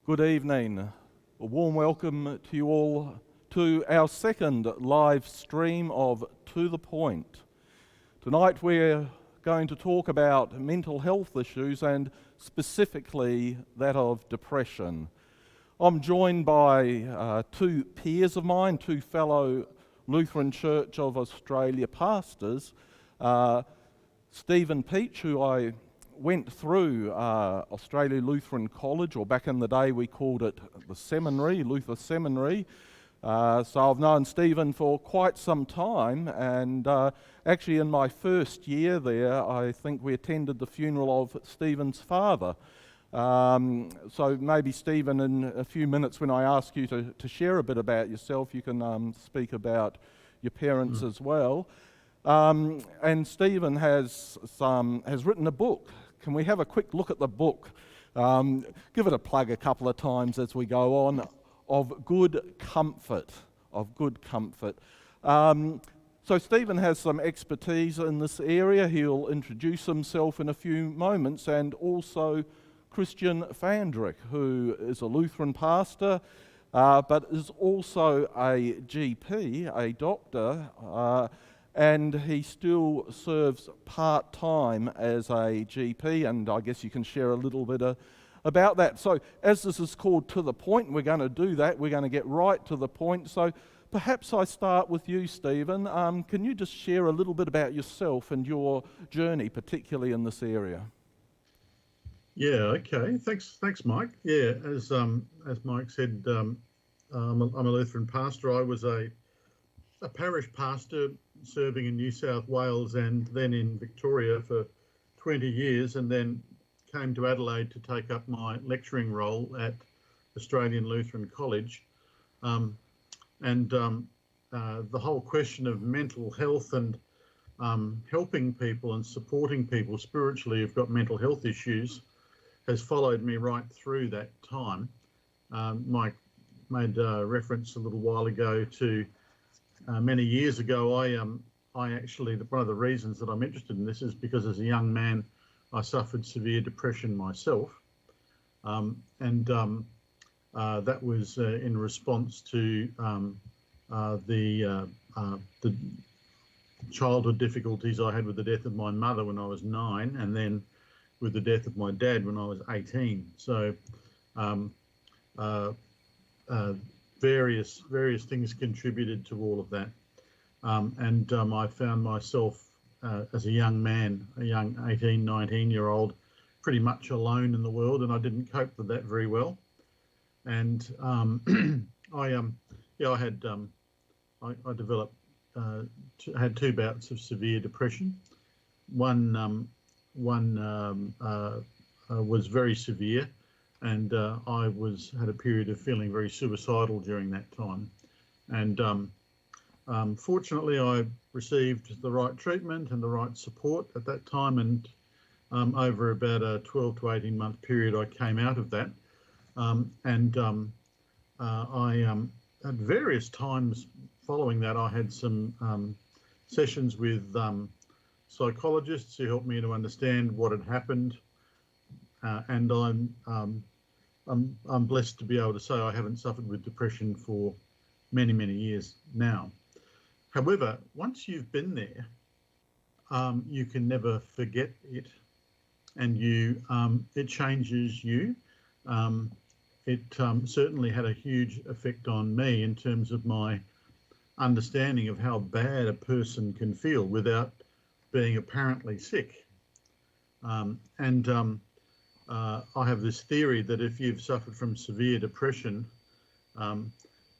Good evening. A warm welcome to you all to our second live stream of To the Point. Tonight we're going to talk about mental health issues and specifically that of depression. I'm joined by two peers of mine, two fellow Lutheran Church of Australia pastors, Stephen Pietsch, who I went through Australia Lutheran College, or back in the day we called it the seminary, Luther Seminary. So I've known Stephen for quite some time, and actually in my first year there, I think we attended the funeral of Stephen's father. So maybe Stephen, in a few minutes when I ask you to share a bit about yourself, you can speak about your parents as well. And Stephen has written a book. Can we have a quick look at the book? Give it a plug a couple of times as we go on. Of Good Comfort. So Stephen has some expertise in this area. He'll introduce himself in a few moments, and also Christian Fandrich, who is a Lutheran pastor, but is also a GP, a doctor, and he still serves part-time as a GP, and I guess you can share a little bit about that. So as this is called To the Point, we're going to do that. We're going to get right to the point. So perhaps I start with you, Stephen. Can you just share a little bit about yourself and your journey, particularly in this area? Yeah, okay. Thanks, Mike. Yeah, as Mike said, I'm a Lutheran pastor. I was a parish pastor serving in New South Wales and then in Victoria for 20 years, and then came to Adelaide to take up my lecturing role at Australian Lutheran College. The whole question of mental health and helping people and supporting people spiritually who've got mental health issues has followed me right through that time. Mike made reference a little while ago to many years ago. I actually, one of the reasons that I'm interested in this is because as a young man, I suffered severe depression myself. That was in response to the childhood difficulties I had with the death of my mother when I was 9, and then with the death of my dad when I was 18. So various things contributed to all of that. I found myself as a young man, a young 18, 19-year-old, pretty much alone in the world, and I didn't cope with that very well. And I developed, had 2 bouts of severe depression. One was very severe, and I had a period of feeling very suicidal during that time. And fortunately, I received the right treatment and the right support at that time, and over about a 12 to 18 month period, I came out of that. At various times following that, I had some sessions with psychologists who helped me to understand what had happened, and I'm blessed to be able to say I haven't suffered with depression for many years now. However, once you've been there, you can never forget it, and it changes you. It certainly had a huge effect on me in terms of my understanding of how bad a person can feel without being apparently sick. I have this theory that if you've suffered from severe depression,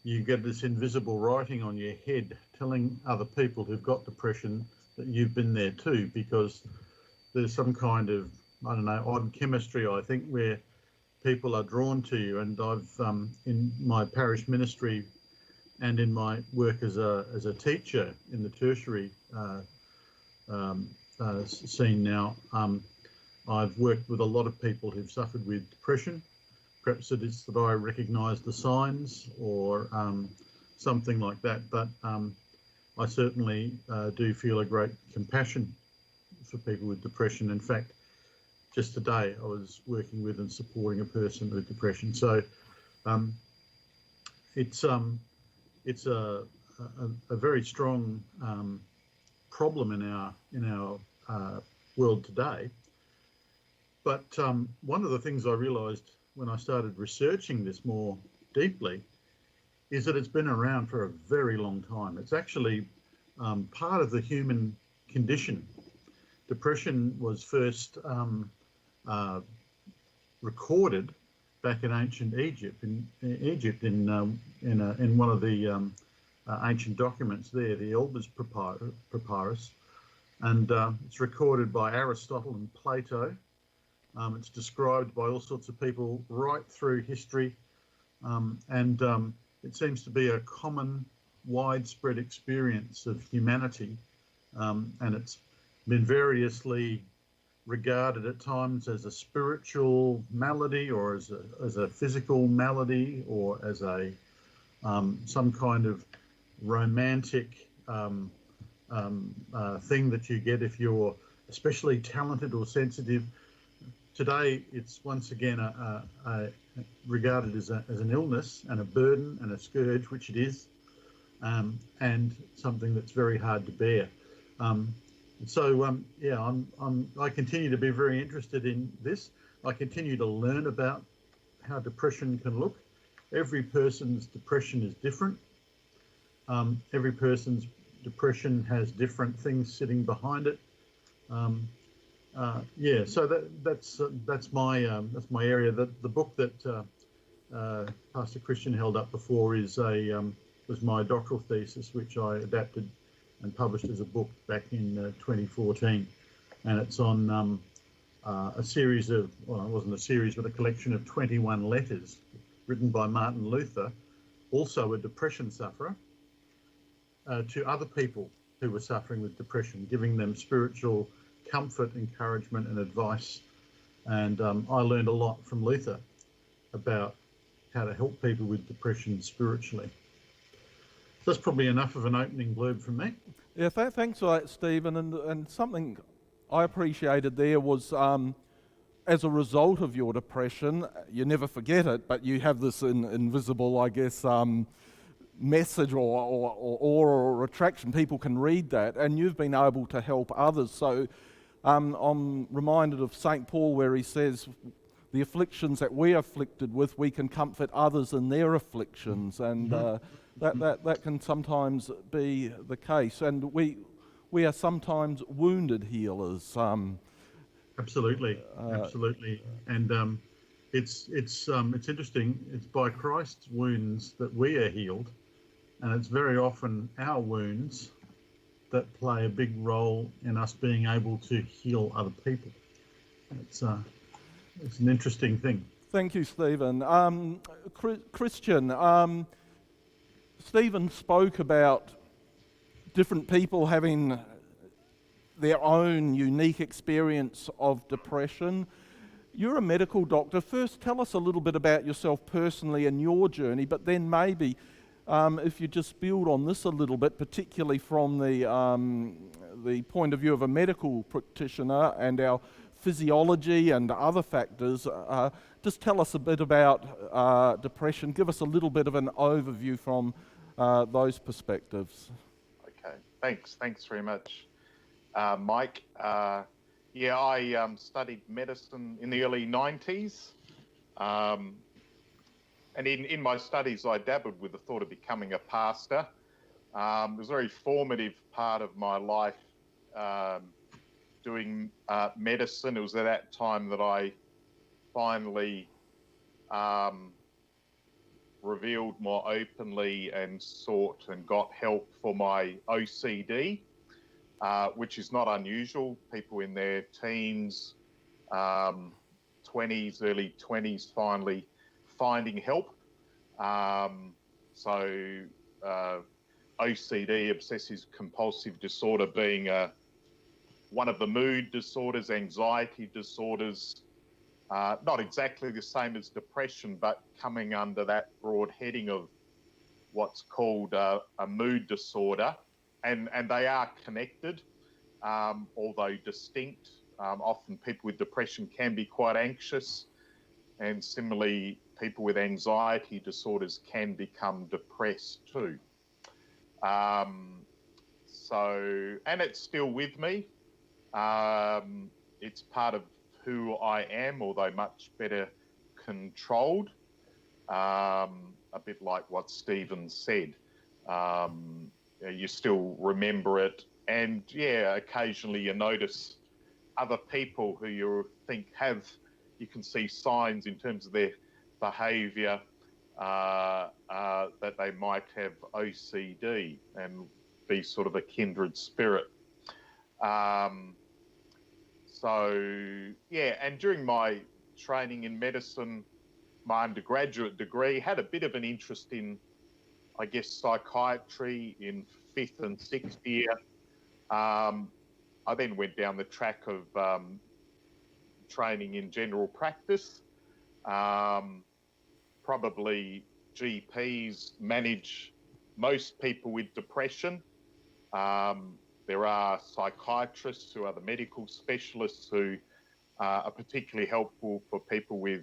you get this invisible writing on your head telling other people who've got depression that you've been there too, because there's some kind of, I don't know, odd chemistry, I think, where people are drawn to you. And I've, in my parish ministry and in my work as a teacher in the tertiary scene now, I've worked with a lot of people who've suffered with depression. Perhaps it is that I recognise the signs or something like that, but I certainly do feel a great compassion for people with depression. In fact, just today I was working with and supporting a person with depression. So it's a very strong problem in our world today. But one of the things I realised when I started researching this more deeply is that it's been around for a very long time. It's actually part of the human condition. Depression was first recorded back in ancient Egypt, in one of the ancient documents there, the Elber's Papyrus, and it's recorded by Aristotle and Plato. It's described by all sorts of people right through history, and it seems to be a common, widespread experience of humanity, and it's been variously regarded at times as a spiritual malady, or as a physical malady, or as a some kind of romantic thing that you get if you're especially talented or sensitive. Today, it's once again regarded as an illness and a burden and a scourge, which it is, and something that's very hard to bear. I continue to be very interested in this. I continue to learn about how depression can look. Every person's depression is different. Every person's depression has different things sitting behind it. So that's my area. The book that Pastor Christian held up before was my doctoral thesis, which I adapted and published as a book back in 2014, and it's on a series of, well, it wasn't a series, but a collection of 21 letters written by Martin Luther, also a depression sufferer, to other people who were suffering with depression, giving them spiritual comfort, encouragement, and advice. And I learned a lot from Luther about how to help people with depression spiritually. So that's probably enough of an opening blurb from me. Yeah, thanks for that, Stephen. And something I appreciated there was, as a result of your depression, you never forget it, but you have this invisible, I guess, message or attraction. People can read that, and you've been able to help others. So I'm reminded of St. Paul, where he says, the afflictions that we're afflicted with, we can comfort others in their afflictions, and that can sometimes be the case. And we are sometimes wounded healers. Absolutely. And it's interesting. It's by Christ's wounds that we are healed, and it's very often our wounds that play a big role in us being able to heal other people. It's an interesting thing. Thank you, Stephen. Christian, Stephen spoke about different people having their own unique experience of depression. You're a medical doctor. First, tell us a little bit about yourself personally and your journey, but then maybe if you just build on this a little bit, particularly from the point of view of a medical practitioner and our physiology and other factors, just tell us a bit about depression. Give us a little bit of an overview from those perspectives. Okay, thanks very much, Mike. I studied medicine in the early 90s, and in my studies I dabbled with the thought of becoming a pastor. It was a very formative part of my life, doing medicine. It was at that time that I finally revealed more openly and sought and got help for my OCD, which is not unusual. People in their teens, 20s, early 20s, finally finding help. OCD, obsessive compulsive disorder, being one of the mood disorders, anxiety disorders, not exactly the same as depression, but coming under that broad heading of what's called a mood disorder. And they are connected, although distinct. Often people with depression can be quite anxious, and similarly, people with anxiety disorders can become depressed too. And it's still with me. It's part of who I am, although much better controlled. A bit like what Stephen said. You still remember it, and yeah, occasionally you notice other people who you think you can see signs in terms of their behaviour that they might have OCD and be sort of a kindred spirit. So yeah, and during my training in medicine, my undergraduate degree, had a bit of an interest in, I guess, psychiatry in 5th and 6th year. I then went down the track of training in general practice. Probably GPs manage most people with depression. There are psychiatrists who are the medical specialists who are particularly helpful for people with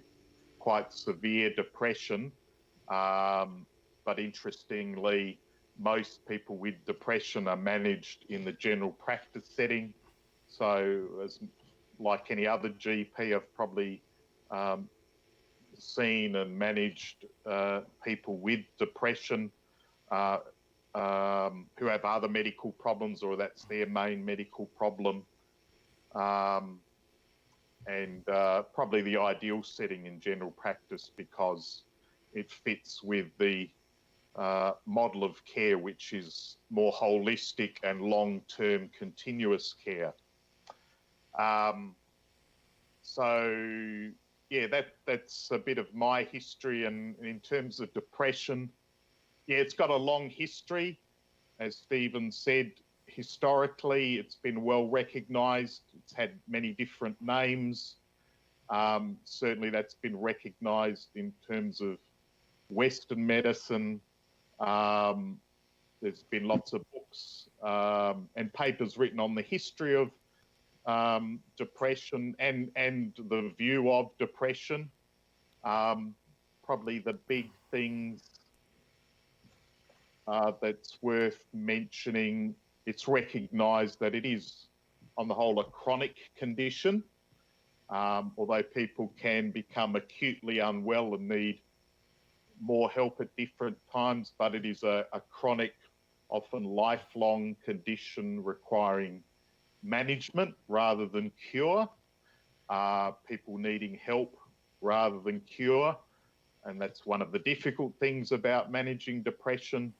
quite severe depression. But interestingly, most people with depression are managed in the general practice setting. So as like any other GP, I've probably seen and managed people with depression who have other medical problems, or that's their main medical problem. And probably the ideal setting in general practice because it fits with the model of care, which is more holistic and long-term continuous care. So yeah, that's a bit of my history. And in terms of depression, yeah, it's got a long history. As Stephen said, historically, it's been well recognised. It's had many different names. Certainly that's been recognised in terms of Western medicine. There's been lots of books and papers written on the history of depression and the view of depression. Probably the big things that's worth mentioning, it's recognised that it is, on the whole, a chronic condition, although people can become acutely unwell and need more help at different times, but it is a chronic, often lifelong condition requiring management rather than cure, people needing help rather than cure. And that's one of the difficult things about managing depression,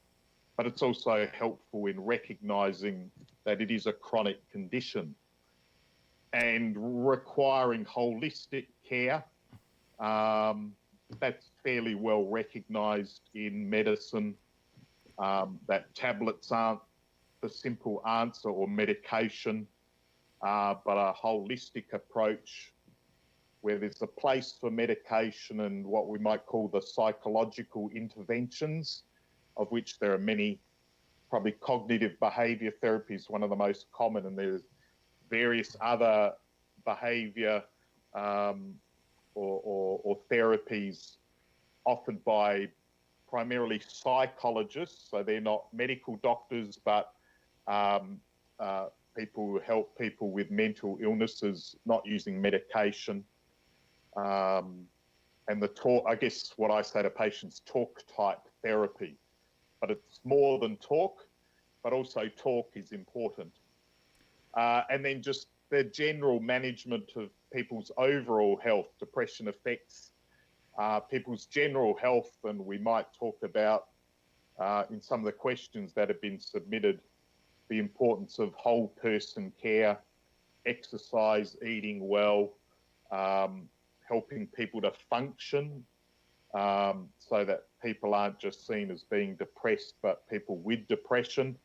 but it's also helpful in recognising that it is a chronic condition and requiring holistic care. That's fairly well recognised in medicine, that tablets aren't the simple answer or medication, but a holistic approach where there's a place for medication and what we might call the psychological interventions, of which there are many. Probably cognitive behaviour therapy is one of the most common, and there's various other behaviour or therapies offered by primarily psychologists. So they're not medical doctors, but people who help people with mental illnesses not using medication. And the talk, I guess what I say to patients, talk type therapy. But it's more than talk, but also talk is important. And then just the general management of people's overall health. Depression affects people's general health, and we might talk about in some of the questions that have been submitted, the importance of whole person care, exercise, eating well, helping people to function, so that people aren't just seen as being depressed, but people with depression,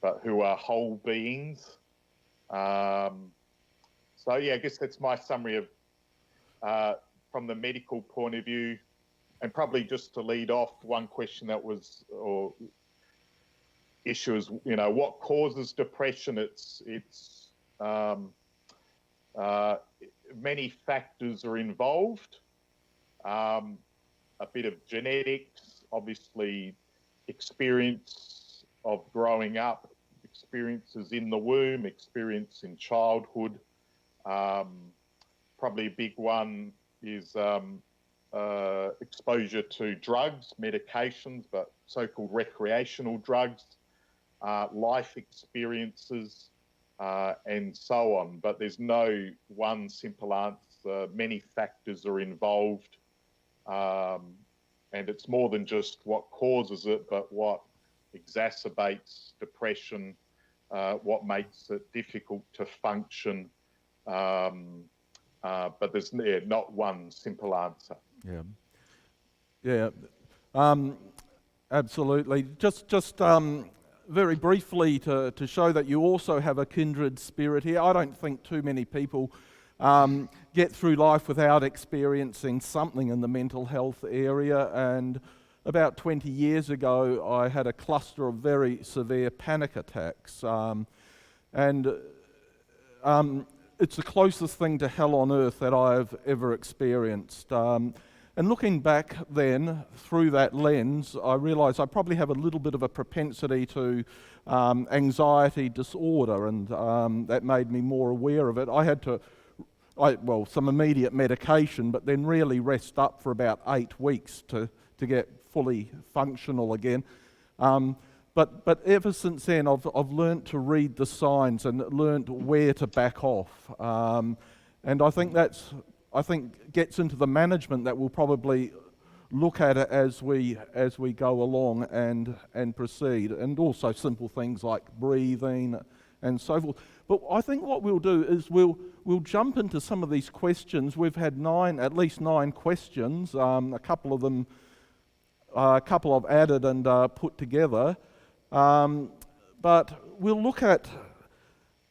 but who are whole beings. So yeah, I guess that's my summary of from the medical point of view. And probably just to lead off, one question that was, or issue is, what causes depression? It's Many factors are involved. A bit of genetics, obviously experience of growing up, experiences in the womb, experience in childhood. Probably a big one is exposure to drugs, medications, but so-called recreational drugs, life experiences, and so on. But there's no one simple answer. Many factors are involved. And it's more than just what causes it, but what exacerbates depression, what makes it difficult to function. But there's not one simple answer. Yeah, absolutely. Just very briefly to show that you also have a kindred spirit here. I don't think too many people get through life without experiencing something in the mental health area, and about 20 years ago I had a cluster of very severe panic attacks, and it's the closest thing to hell on earth that I've ever experienced. And looking back then through that lens, I realised I probably have a little bit of a propensity to anxiety disorder, and that made me more aware of it. I had some immediate medication, but then really rest up for about 8 weeks to get fully functional again. But ever since then, I've learnt to read the signs and learnt where to back off. And I think gets into the management that we'll probably look at it as we go along and proceed, and also simple things like breathing and so forth. But I think what we'll do is we'll jump into some of these questions. We've had at least nine questions. A couple I've added and put together. But we'll look at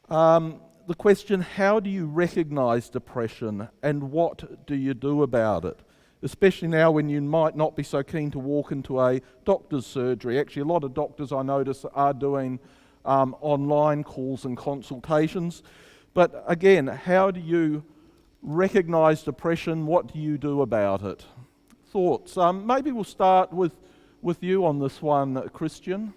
the question, how do you recognize depression and what do you do about it? Especially now when you might not be so keen to walk into a doctor's surgery. Actually, a lot of doctors I notice are doing online calls and consultations. But again, how do you recognize depression? What do you do about it? Thoughts? Maybe we'll start with you on this one, Christian.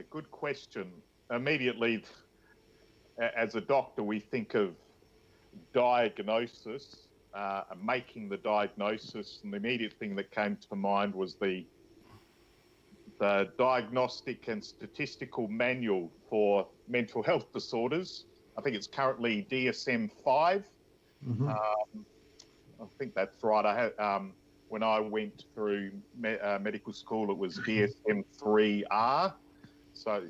Good question. Immediately, as a doctor, we think of diagnosis, making the diagnosis, and the immediate thing that came to mind was the Diagnostic and Statistical Manual for Mental Health Disorders. I think it's currently DSM-5. Mm-hmm. I think that's right. I had when I went through medical school, it was DSM-3R. So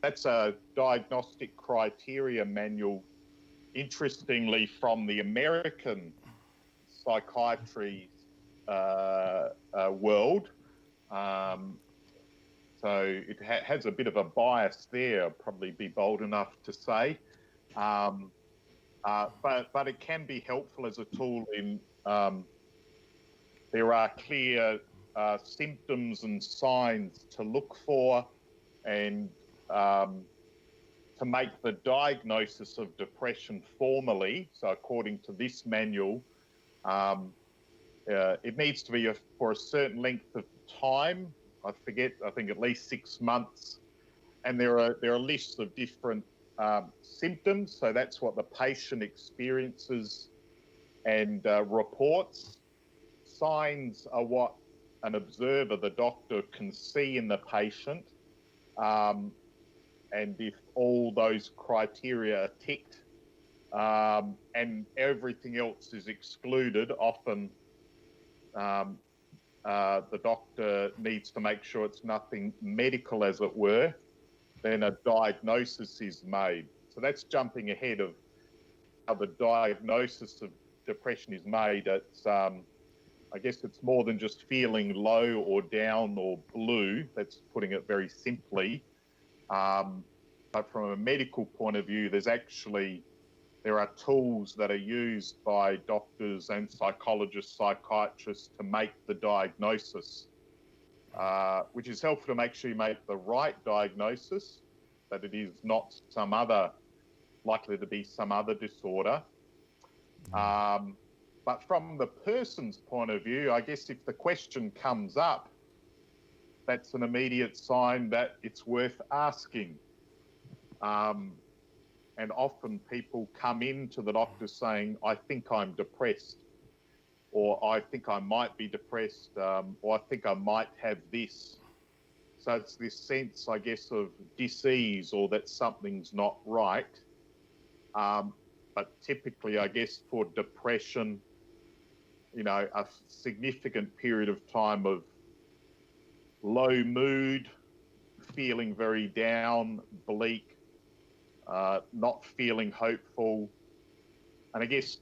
that's a diagnostic criteria manual, interestingly, from the American psychiatry world. So it has a bit of a bias there, I'll probably be bold enough to say. But it can be helpful as a tool in there are clear symptoms and signs to look for, and to make the diagnosis of depression formally. So according to this manual, it needs to be for a certain length of time. I think at least 6 months. And there are lists of different symptoms. So that's what the patient experiences and reports. Signs are what an observer, the doctor, can see in the patient. And if all those criteria are ticked and everything else is excluded, often the doctor needs to make sure it's nothing medical, as it were, then a diagnosis is made. So that's jumping ahead of how the diagnosis of depression is made. It's, I guess it's more than just feeling low or down or blue. That's putting it very simply. But from a medical point of view, there are tools that are used by doctors and psychologists, psychiatrists to make the diagnosis. which is helpful to make sure you make the right diagnosis, that it is not likely to be some other disorder. But from the person's point of view, I guess if the question comes up, that's an immediate sign that it's worth asking. And often people come into the doctor saying, I think I'm depressed, or I think I might be depressed, or I think I might have this. So it's this sense, I guess, of disease or that something's not right. But typically, I guess, for depression, a significant period of time of low mood, feeling very down, bleak, not feeling hopeful. And I guess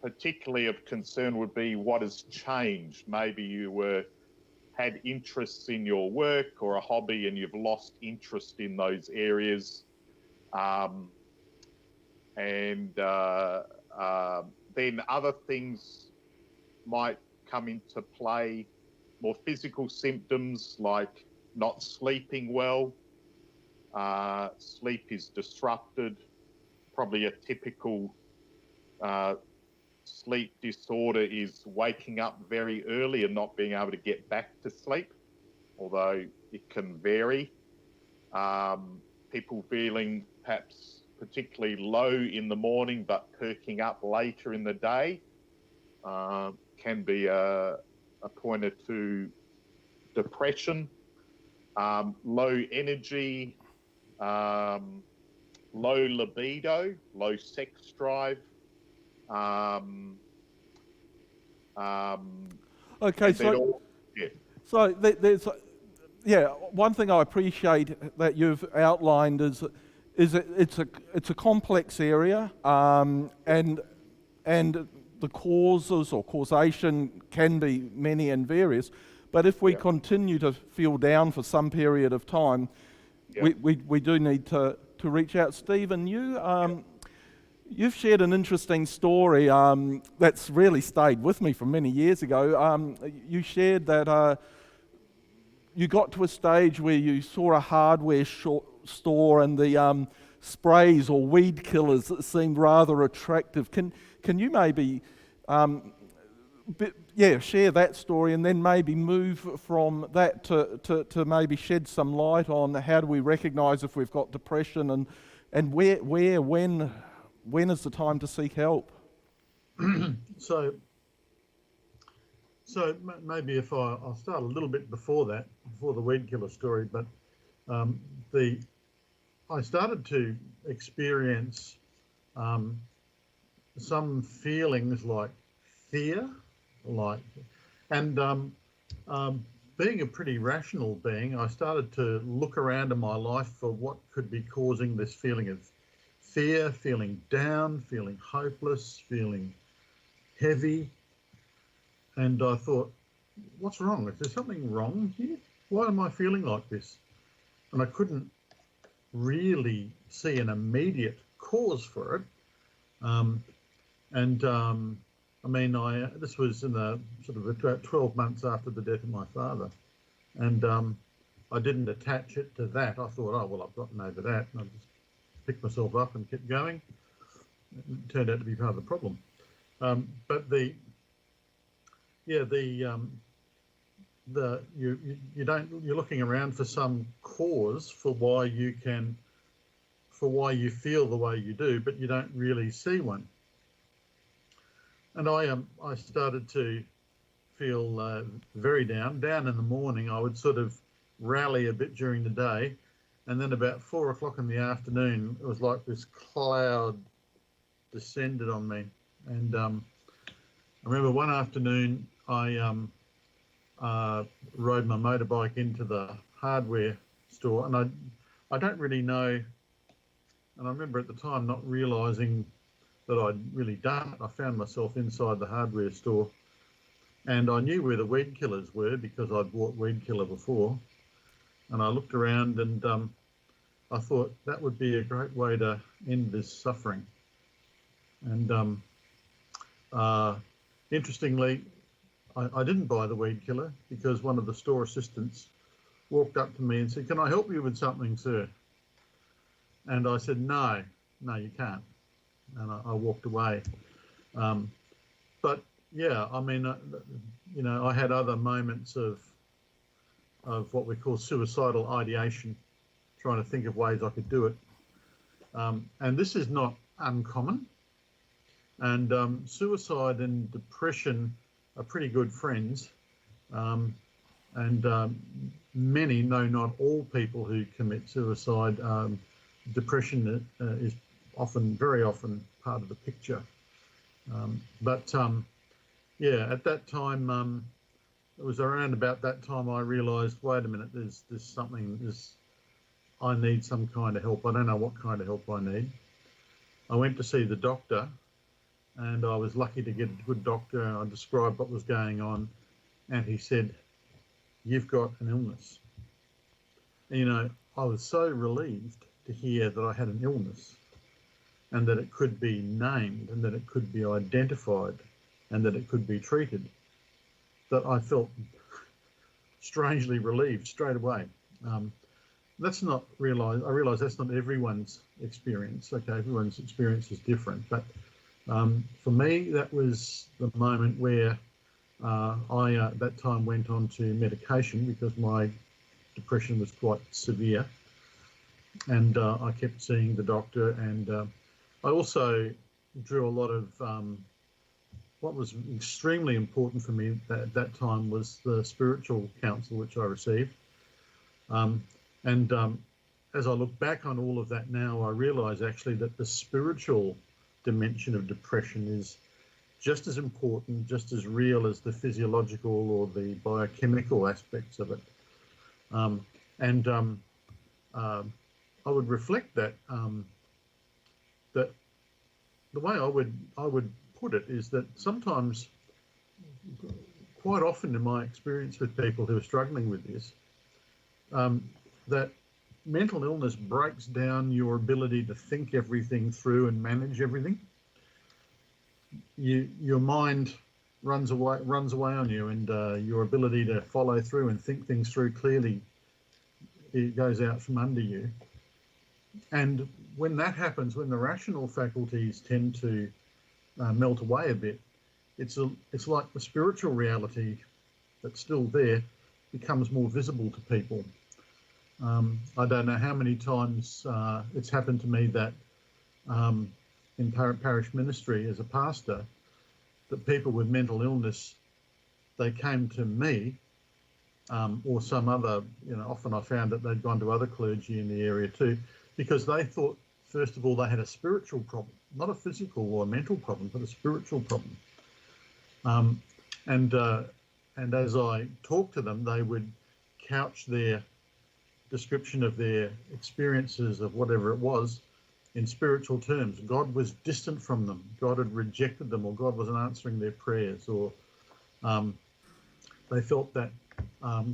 particularly of concern would be what has changed. Maybe you had interests in your work or a hobby and you've lost interest in those areas. Then other things might come into play, more physical symptoms like not sleeping well. Sleep is disrupted. Probably a typical sleep disorder is waking up very early and not being able to get back to sleep, although it can vary. People feeling perhaps particularly low in the morning but perking up later in the day can be a pointer to depression. Low energy, low libido, low sex drive. Okay, so there's one thing I appreciate that you've outlined is it's a complex area, and the causes or causation can be many and various. But if we continue to feel down for some period of time, we do need to reach out. Stephen, you've shared an interesting story that's really stayed with me from many years ago. You shared that you got to a stage where you saw a hardware store and the sprays or weed killers that seemed rather attractive. Can you maybe share that story and then maybe move from that to maybe shed some light on how do we recognise if we've got depression and when is the time to seek help? So maybe if I'll start a little bit before the weed killer story, but I started to experience some feelings like fear, being a pretty rational being, I started to look around in my life for what could be causing this feeling of fear, feeling down, feeling hopeless, feeling heavy. And I thought, what's wrong? Is there something wrong here? Why am I feeling like this? And I couldn't really see an immediate cause for it. This was in the sort of about 12 months after the death of my father. And I didn't attach it to that. I thought, I've gotten over that. And I just picked myself up and kept going. It turned out to be part of the problem. You're looking around for some cause for why you feel the way you do, but you don't really see one. And I started to feel very down in the morning. I would sort of rally a bit during the day, and then about 4 o'clock in the afternoon, it was like this cloud descended on me. And I remember one afternoon I rode my motorbike into the hardware store, and I don't really know, and I remember at the time not realising that I'd really done it. I found myself inside the hardware store, and I knew where the weed killers were because I'd bought weed killer before. And I looked around and I thought that would be a great way to end this suffering. And interestingly, I didn't buy the weed killer because one of the store assistants walked up to me and said, "Can I help you with something, sir?" And I said, no, you can't. And I walked away. But yeah, I mean, I had other moments of what we call suicidal ideation, trying to think of ways I could do it. And this is not uncommon. And suicide and depression are pretty good friends. Many, no, not all people who commit suicide, depression is very often part of the picture. At that time, it was around about that time I realised, wait a minute, there's something, I need some kind of help. I don't know what kind of help I need. I went to see the doctor, and I was lucky to get a good doctor. I described what was going on, and he said, "You've got an illness." And, I was so relieved to hear that I had an illness and that it could be named and that it could be identified and that it could be treated, that I felt strangely relieved straight away. I realise that's not everyone's experience. Okay, everyone's experience is different. But for me, that was the moment where I at that time went on to medication because my depression was quite severe. And I kept seeing the doctor, and I also drew a lot of what was extremely important for me at that time was the spiritual counsel which I received. As I look back on all of that now, I realise actually that the spiritual dimension of depression is just as important, just as real as the physiological or the biochemical aspects of it. I would reflect that that the way I would put it is that sometimes, quite often in my experience with people who are struggling with this, that mental illness breaks down your ability to think everything through and manage everything. Your mind runs away on you, and your ability to follow through and think things through clearly, it goes out from under you. And when that happens, when the rational faculties tend to melt away a bit, it's like the spiritual reality that's still there becomes more visible to people. I don't know how many times it's happened to me that in parish ministry as a pastor, that people with mental illness, they came to me or some other, often I found that they'd gone to other clergy in the area too, because they thought, first of all, they had a spiritual problem, not a physical or a mental problem, but a spiritual problem. And as I talked to them, they would couch their description of their experiences of whatever it was in spiritual terms. God was distant from them. God had rejected them, or God wasn't answering their prayers, or they felt that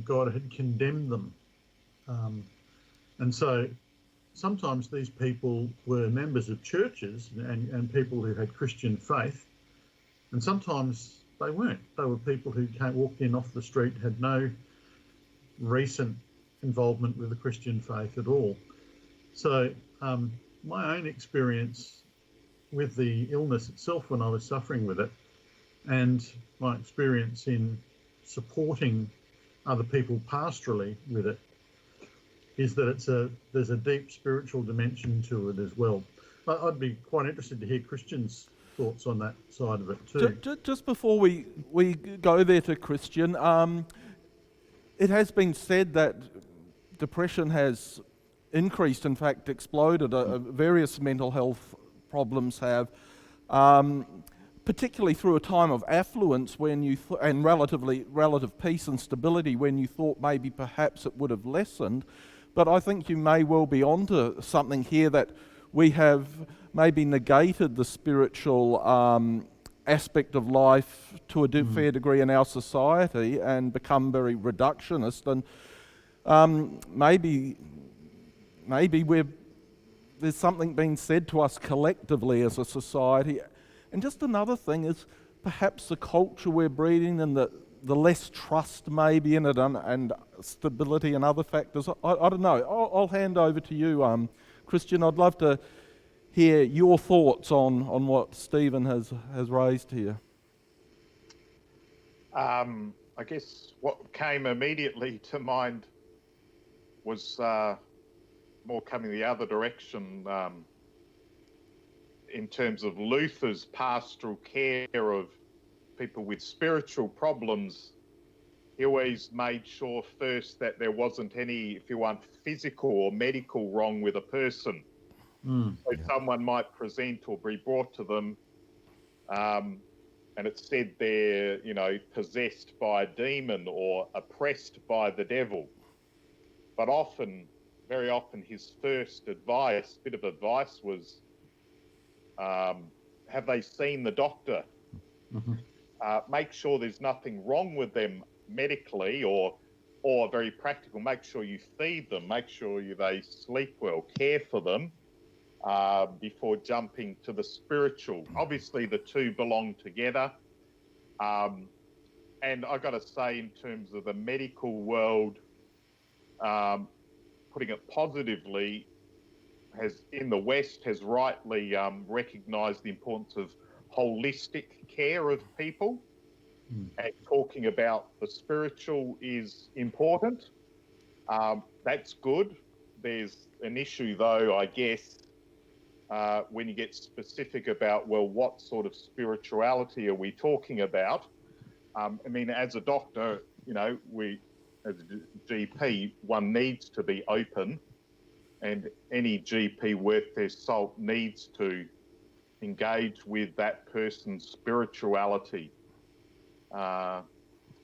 God had condemned them. And so sometimes these people were members of churches and people who had Christian faith, and sometimes they weren't. They were people who walked in off the street, had no recent involvement with the Christian faith at all. So my own experience with the illness itself when I was suffering with it, and my experience in supporting other people pastorally with it, is that there's a deep spiritual dimension to it as well. I'd be quite interested to hear Christian's thoughts on that side of it too. Just before we go there to Christian, it has been said that depression has increased, in fact exploded. Various mental health problems have, particularly through a time of affluence when and relative peace and stability, when you thought maybe perhaps it would have lessened. But I think you may well be onto something here, that we have maybe negated the spiritual aspect of life to a fair degree in our society and become very reductionist. And maybe there's something being said to us collectively as a society. And just another thing is perhaps the culture we're breeding and the the less trust maybe in it, and stability and other factors. I don't know. I'll hand over to you, Christian. I'd love to hear your thoughts on what Stephen has raised here. I guess what came immediately to mind was more coming the other direction in terms of Luther's pastoral care of people with spiritual problems. He always made sure first that there wasn't any, if you want, physical or medical wrong with a person. So someone might present or be brought to them, and it's said they're, possessed by a demon or oppressed by the devil. But very often, his first bit of advice was, have they seen the doctor? Make sure there's nothing wrong with them medically, or very practical, make sure you feed them, make sure they sleep well, care for them before jumping to the spiritual. Obviously, the two belong together. And I've got to say, in terms of the medical world, putting it positively, in the West has rightly recognised the importance of holistic care of people, and talking about the spiritual is important. That's good. There's an issue, though, I guess, when you get specific about, well, what sort of spirituality are we talking about? As a doctor, as a GP, one needs to be open, and any GP worth their salt needs to engage with that person's spirituality.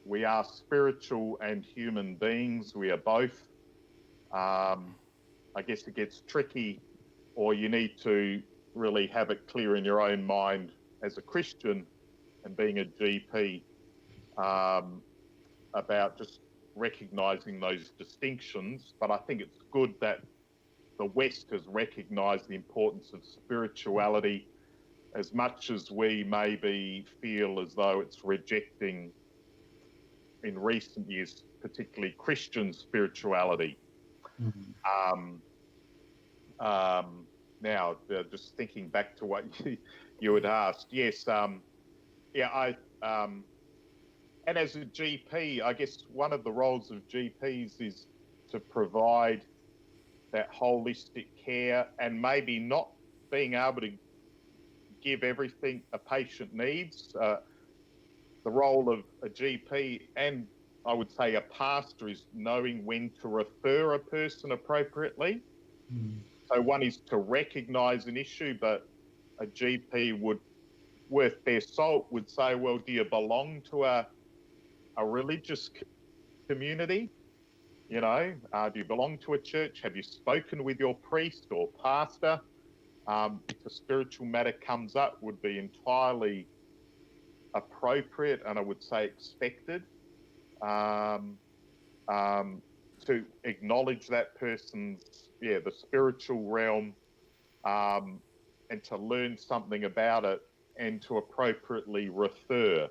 We are spiritual and human beings. We are both. I guess it gets tricky, or you need to really have it clear in your own mind as a Christian and being a GP about just recognising those distinctions. But I think it's good that the West has recognised the importance of spirituality, as much as we maybe feel as though it's rejecting, in recent years, particularly Christian spirituality. Now, just thinking back to what you had asked, yes, and as a GP, I guess one of the roles of GPs is to provide that holistic care, and maybe not being able to give everything a patient needs. The role of a GP, and I would say a pastor, is knowing when to refer a person appropriately. So one is to recognise an issue, but a GP would, worth their salt, would say, well, do you belong to a religious community? Do you belong to a church? Have you spoken with your priest or pastor? If a spiritual matter comes up, would be entirely appropriate, and I would say expected, to acknowledge that person's, the spiritual realm, and to learn something about it, and to appropriately refer,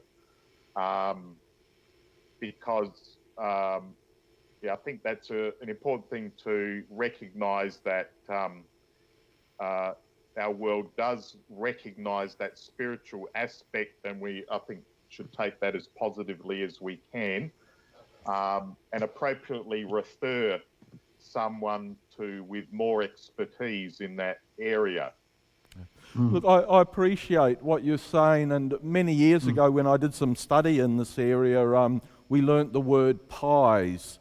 because I think that's an important thing to recognise, that our world does recognise that spiritual aspect, and I think should take that as positively as we can, and appropriately refer someone with more expertise in that area. Look, I appreciate what you're saying, and many years ago when I did some study in this area, we learnt the word PIES.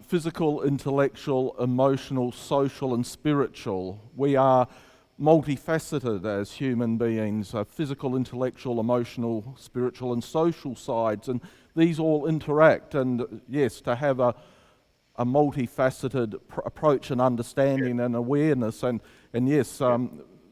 Physical, intellectual, emotional, social and spiritual. We are multifaceted as human beings, physical, intellectual, emotional, spiritual and social sides, and these all interact, and yes, to have a multifaceted approach and understanding and awareness, and yes,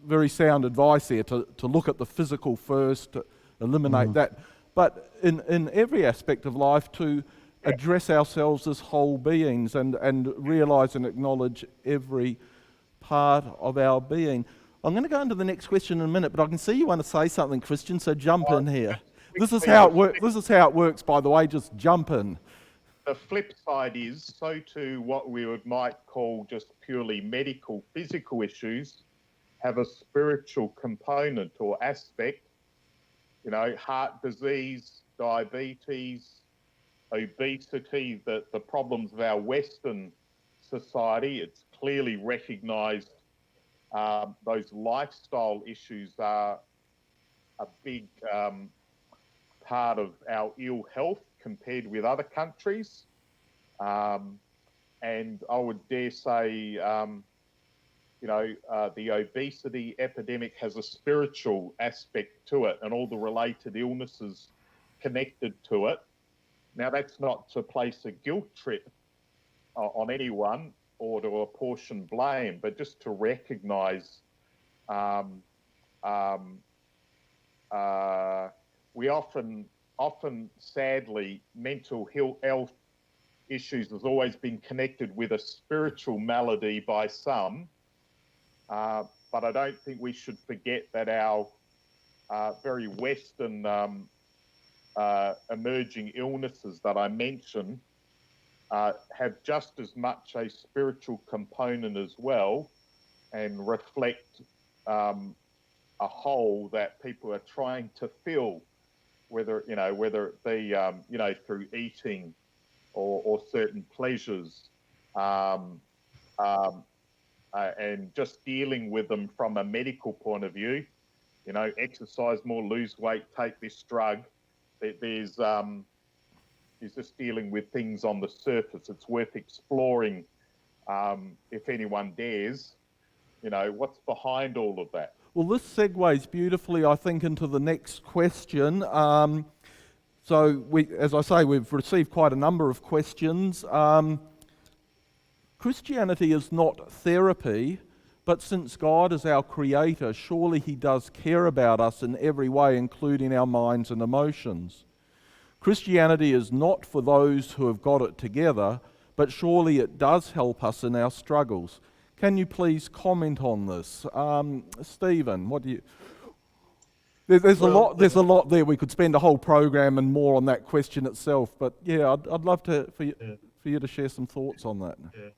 very sound advice there to look at the physical first, to eliminate that, but in every aspect of life to address ourselves as whole beings, and realise and acknowledge every part of our being. I'm going to go into the next question in a minute, but I can see you want to say something, Christian, so jump in here. This is how it works. This is how it works, by the way. Just jump in. The flip side is, so too what we might call just purely medical, physical issues have a spiritual component or aspect. You know, heart disease, diabetes, obesity, the problems of our Western society. It's clearly recognised those lifestyle issues are a big part of our ill health compared with other countries. And I would dare say, the obesity epidemic has a spiritual aspect to it and all the related illnesses connected to it. Now, that's not to place a guilt trip on anyone or to apportion blame, but just to recognise we often, sadly, mental health issues has always been connected with a spiritual malady by some, but I don't think we should forget that our very Western emerging illnesses that I mentioned have just as much a spiritual component as well, and reflect a hole that people are trying to fill, whether it be through eating or certain pleasures, and just dealing with them from a medical point of view. You know, exercise more, lose weight, take this drug. There's just dealing with things on the surface. It's worth exploring, if anyone dares, what's behind all of that. Well, this segues beautifully, I think, into the next question. So, as I say, we've received quite a number of questions. Christianity is not therapy, but since God is our creator, surely he does care about us in every way, including our minds and emotions. Christianity is not for those who have got it together, but surely it does help us in our struggles. Can you please comment on this? Stephen, what do you... There's a lot there. We could spend a whole program and more on that question itself, but yeah, I'd love for you to share some thoughts on that. Yeah.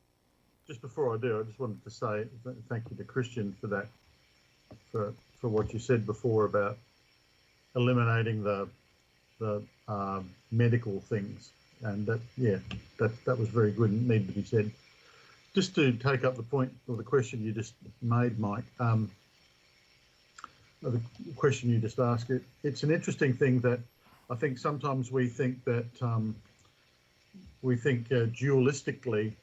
Just before I do, I just wanted to say thank you to Christian for that, for what you said before about eliminating the medical things, and that was very good and needed to be said. Just to take up the point or the question you just made, Mike, the question you just asked, it's an interesting thing that I think sometimes we think that dualistically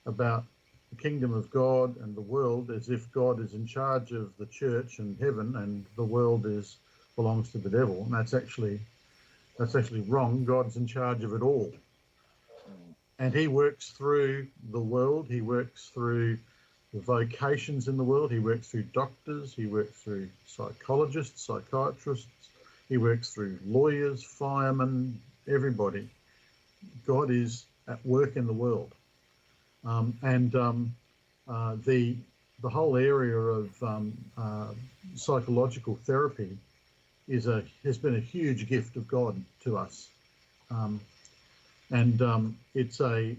about the kingdom of God and the world, as if God is in charge of the church and heaven and the world belongs to the devil. And that's actually wrong. God's in charge of it all. And he works through the world. He works through the vocations in the world. He works through doctors. He works through psychologists, psychiatrists. He works through lawyers, firemen, everybody. God is at work in the world. The whole area of psychological therapy has been a huge gift of God to us, it's an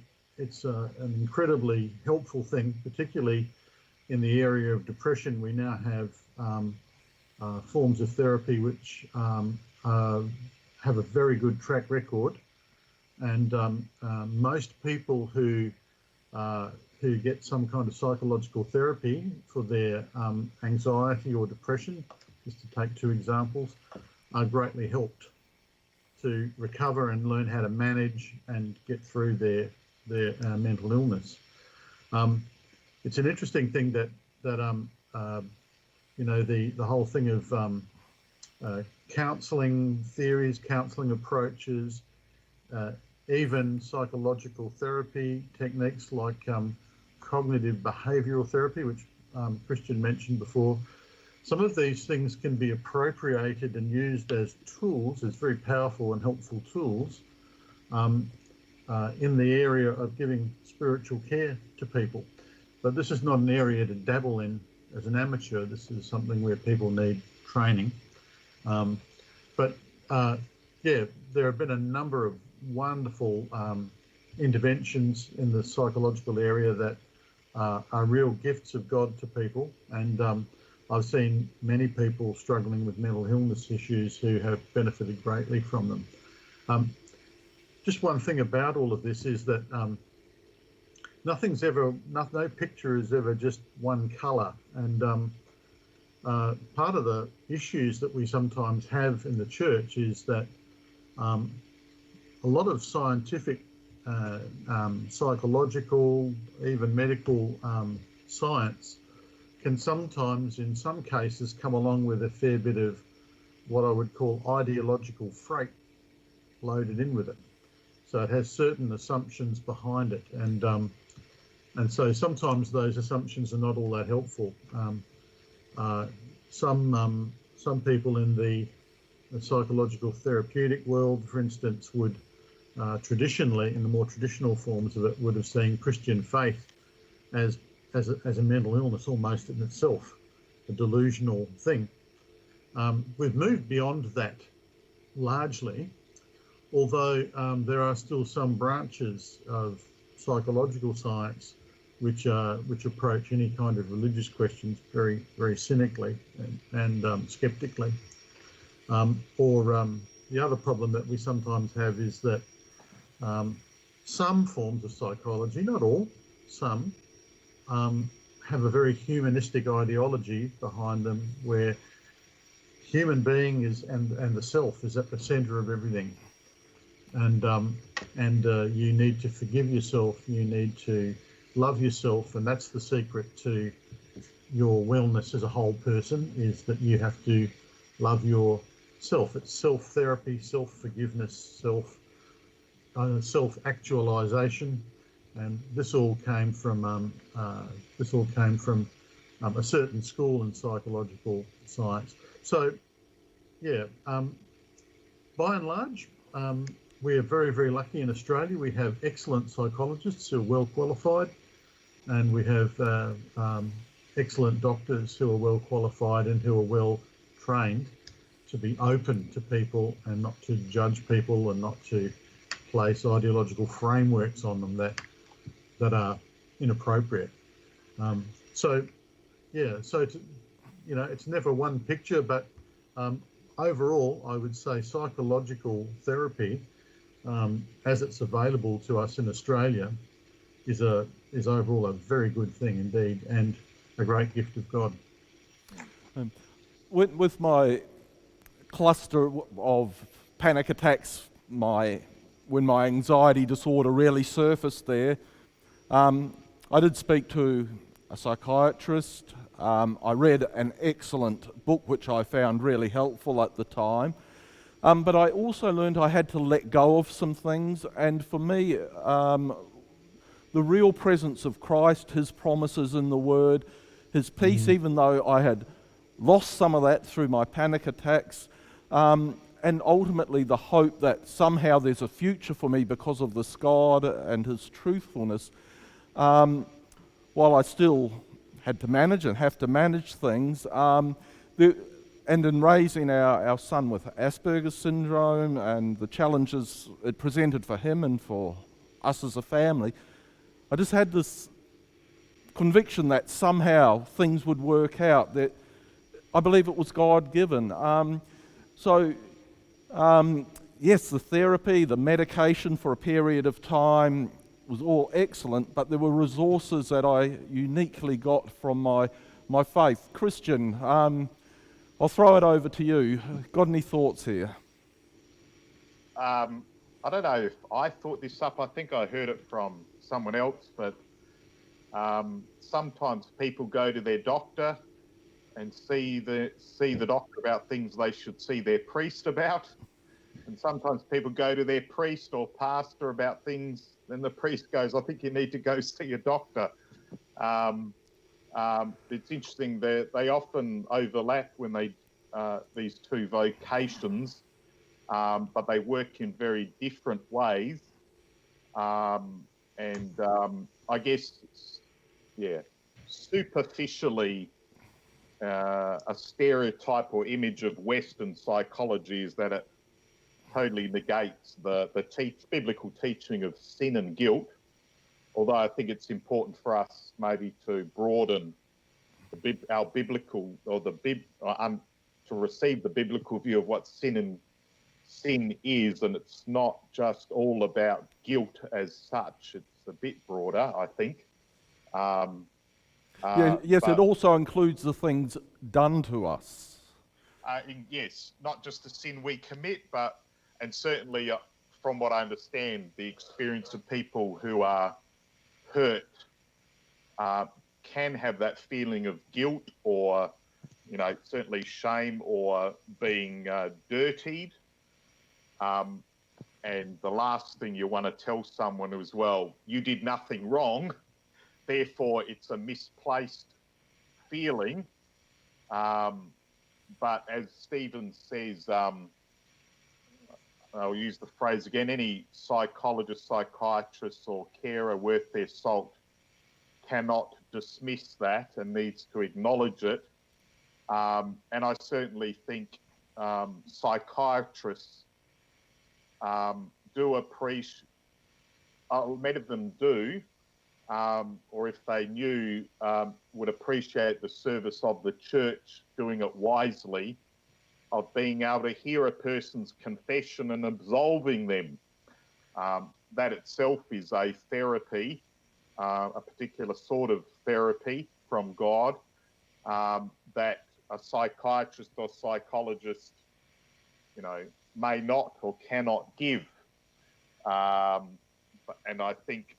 incredibly helpful thing, particularly in the area of depression. We now have forms of therapy which have a very good track record, and most people who get some kind of psychological therapy for their anxiety or depression, just to take two examples, are greatly helped to recover and learn how to manage and get through their mental illness. It's an interesting thing that the whole thing of counselling theories, counselling approaches, even psychological therapy techniques like cognitive behavioural therapy, which Christian mentioned before. Some of these things can be appropriated and used as tools, as very powerful and helpful tools in the area of giving spiritual care to people. But this is not an area to dabble in as an amateur. This is something where people need training. But Yeah, there have been a number of wonderful interventions in the psychological area that are real gifts of God to people. And I've seen many people struggling with mental illness issues who have benefited greatly from them. Just one thing about all of this is that no picture is ever just one colour. And part of the issues that we sometimes have in the church is that a lot of scientific, psychological, even medical science can sometimes, in some cases, come along with a fair bit of what I would call ideological freight loaded in with it. So it has certain assumptions behind it, and so sometimes those assumptions are not all that helpful. Some people in the psychological therapeutic world, for instance, would traditionally, in the more traditional forms of it, would have seen Christian faith as a mental illness almost in itself, a delusional thing. We've moved beyond that largely, although there are still some branches of psychological science which approach any kind of religious questions very, very cynically and skeptically. The other problem that we sometimes have is that some forms of psychology, not all, some, have a very humanistic ideology behind them, where human being is and the self is at the centre of everything, and you need to forgive yourself, you need to love yourself, and that's the secret to your wellness as a whole person, is that you have to love yourself. It's self-therapy, self-forgiveness, self-actualization, and this all came from a certain school in psychological science. So, yeah, by and large, we are very, very lucky in Australia. We have excellent psychologists who are well qualified, and we have excellent doctors who are well qualified and who are well trained to be open to people and not to judge people and not to place ideological frameworks on them that are inappropriate. So it's never one picture, but overall, I would say psychological therapy, as it's available to us in Australia, is overall a very good thing indeed, and a great gift of God. With my cluster of panic attacks, when my anxiety disorder really surfaced there, I did speak to a psychiatrist. I read an excellent book which I found really helpful at the time, but I also learned I had to let go of some things, and for me, the real presence of Christ, His promises in the Word, His peace, even though I had lost some of that through my panic attacks, and ultimately the hope that somehow there's a future for me because of this God and His truthfulness. While I still had to manage and have to manage things, and in raising our son with Asperger's syndrome and the challenges it presented for him and for us as a family, I just had this conviction that somehow things would work out, that I believe it was God-given. Yes, the therapy, the medication for a period of time was all excellent, but there were resources that I uniquely got from my faith. Christian, I'll throw it over to you. Got any thoughts here? I don't know if I thought this up. I think I heard it from someone else, but sometimes people go to their doctor and see the doctor about things they should see their priest about. And sometimes people go to their priest or pastor about things, then the priest goes, I think you need to go see a doctor. It's interesting that they often overlap when these two vocations, but they work in very different ways. I guess, superficially, a stereotype or image of Western psychology is that totally negates the biblical teaching of sin and guilt. Although I think it's important for us maybe to broaden our biblical, or to receive the biblical view of what sin is, and it's not just all about guilt as such. It's a bit broader, I think. Yes, it also includes the things done to us. Yes, not just the sin we commit, and certainly from what I understand, the experience of people who are hurt can have that feeling of guilt, or certainly shame, or being dirtied. And the last thing you want to tell someone is, well, you did nothing wrong, therefore it's a misplaced feeling. But as Stephen says, I'll use the phrase again, any psychologist, psychiatrist or carer worth their salt cannot dismiss that and needs to acknowledge it. And I certainly think psychiatrists do appreciate, many of them do, or if they knew, would appreciate the service of the church doing it wisely, of being able to hear a person's confession and absolving them. That itself is a therapy, a particular sort of therapy from God, that a psychiatrist or psychologist, may not or cannot give. And I think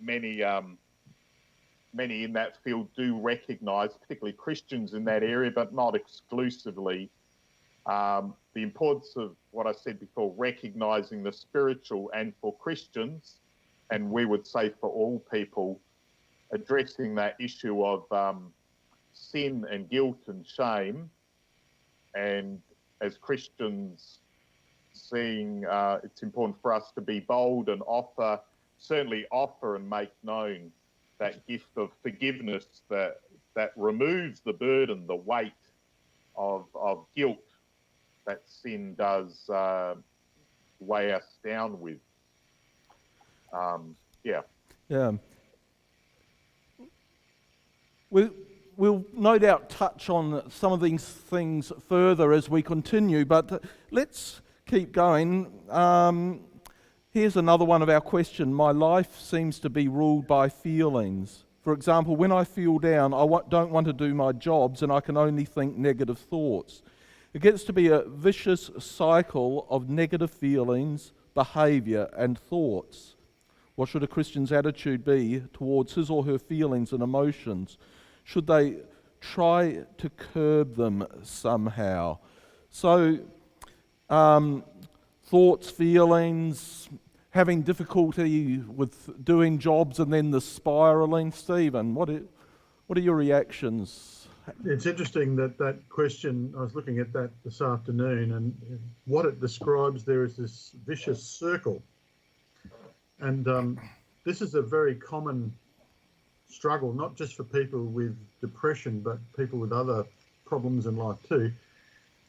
many in that field do recognise, particularly Christians in that area, but not exclusively, the importance of what I said before, recognising the spiritual, and for Christians, and we would say for all people, addressing that issue of sin and guilt and shame, and as Christians seeing it's important for us to be bold and certainly offer and make known that gift of forgiveness that removes the burden, the weight of guilt that sin does weigh us down with. Yeah. We'll no doubt touch on some of these things further as we continue, but let's keep going. Here's another one of our questions. My life seems to be ruled by feelings. For example, when I feel down, I don't want to do my jobs and I can only think negative thoughts. It gets to be a vicious cycle of negative feelings, behaviour and thoughts. What should a Christian's attitude be towards his or her feelings and emotions? Should they try to curb them somehow? So, thoughts, feelings, having difficulty with doing jobs, and then the spiralling. Stephen, what are your reactions? It's interesting that question, I was looking at that this afternoon, and what it describes there is this vicious circle. And this is a very common struggle, not just for people with depression, but people with other problems in life too,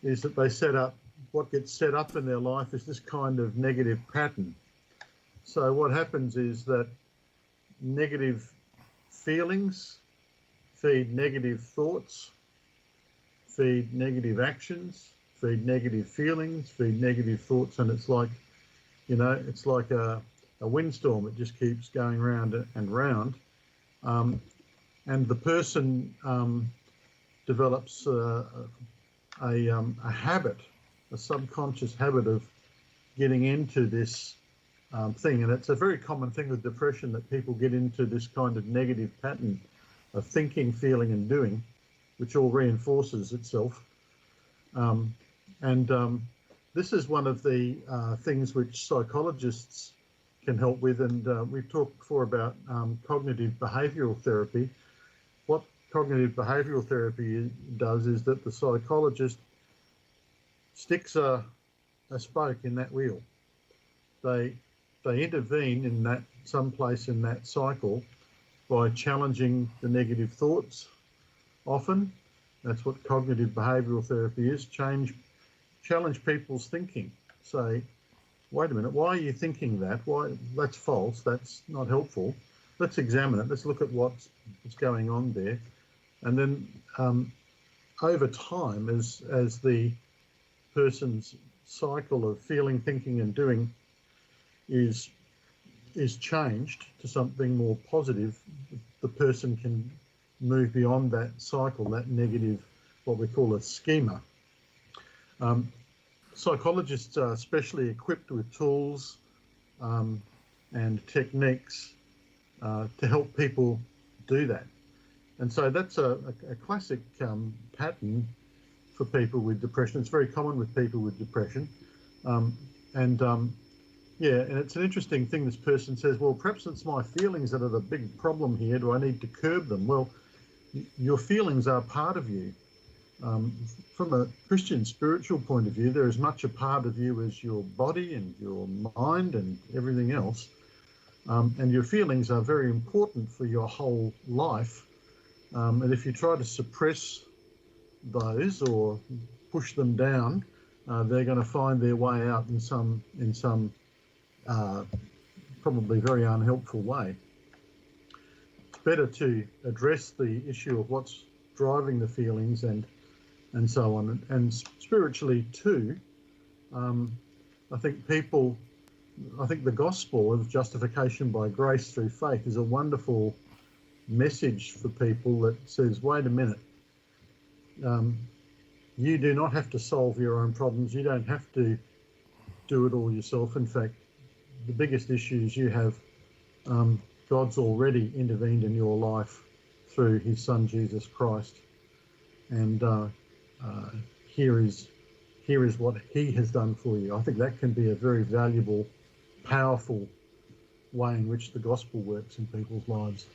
is that what gets set up in their life is this kind of negative pattern. So what happens is that negative feelings feed negative thoughts, feed negative actions, feed negative feelings, feed negative thoughts, and it's like, it's like a windstorm. It just keeps going round and round. And the person develops a habit, a subconscious habit of getting into this thing. And it's a very common thing with depression that people get into this kind of negative pattern of thinking, feeling and doing, which all reinforces itself. This is one of the things which psychologists can help with. And we've talked before about cognitive behavioural therapy. What cognitive behavioural therapy does is that the psychologist sticks a spoke in that wheel. They intervene in that someplace in that cycle by challenging the negative thoughts. Often, that's what cognitive behavioural therapy is. Challenge people's thinking. Say, wait a minute, why are you thinking that? Why, that's false, that's not helpful. Let's examine it, let's look at what's going on there. And then over time, as the person's cycle of feeling, thinking and doing is changed to something more positive, the person can move beyond that cycle, that negative, what we call a schema. Psychologists are specially equipped with tools and techniques to help people do that. And so that's a classic pattern for people with depression. It's very common with people with depression. Yeah, and it's an interesting thing. This person says, well, perhaps it's my feelings that are the big problem here. Do I need to curb them? Well, your feelings are part of you. From a Christian spiritual point of view, they're as much a part of you as your body and your mind and everything else. And your feelings are very important for your whole life. And if you try to suppress those or push them down, they're going to find their way out in some probably very unhelpful way. It's better to address the issue of what's driving the feelings and so on. And spiritually too, I think the gospel of justification by grace through faith is a wonderful message for people that says, wait a minute, you do not have to solve your own problems. You don't have to do it all yourself. In fact, the biggest issues you have, God's already intervened in your life through his son, Jesus Christ. And here is what he has done for you. I think that can be a very valuable, powerful way in which the gospel works in people's lives.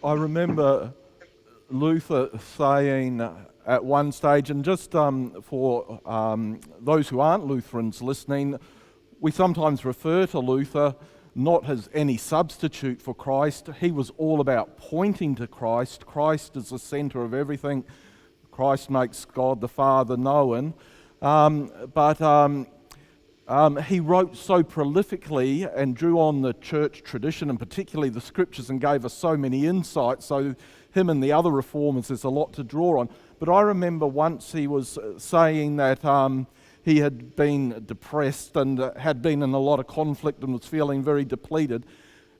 I remember Luther saying at one stage, and just for those who aren't Lutherans listening, we sometimes refer to Luther not as any substitute for Christ. He was all about pointing to Christ. Christ is the centre of everything. Christ makes God the Father known. But he wrote so prolifically and drew on the church tradition and particularly the scriptures and gave us so many insights. So him and the other reformers, there's a lot to draw on. But I remember once he was saying that he had been depressed and had been in a lot of conflict and was feeling very depleted.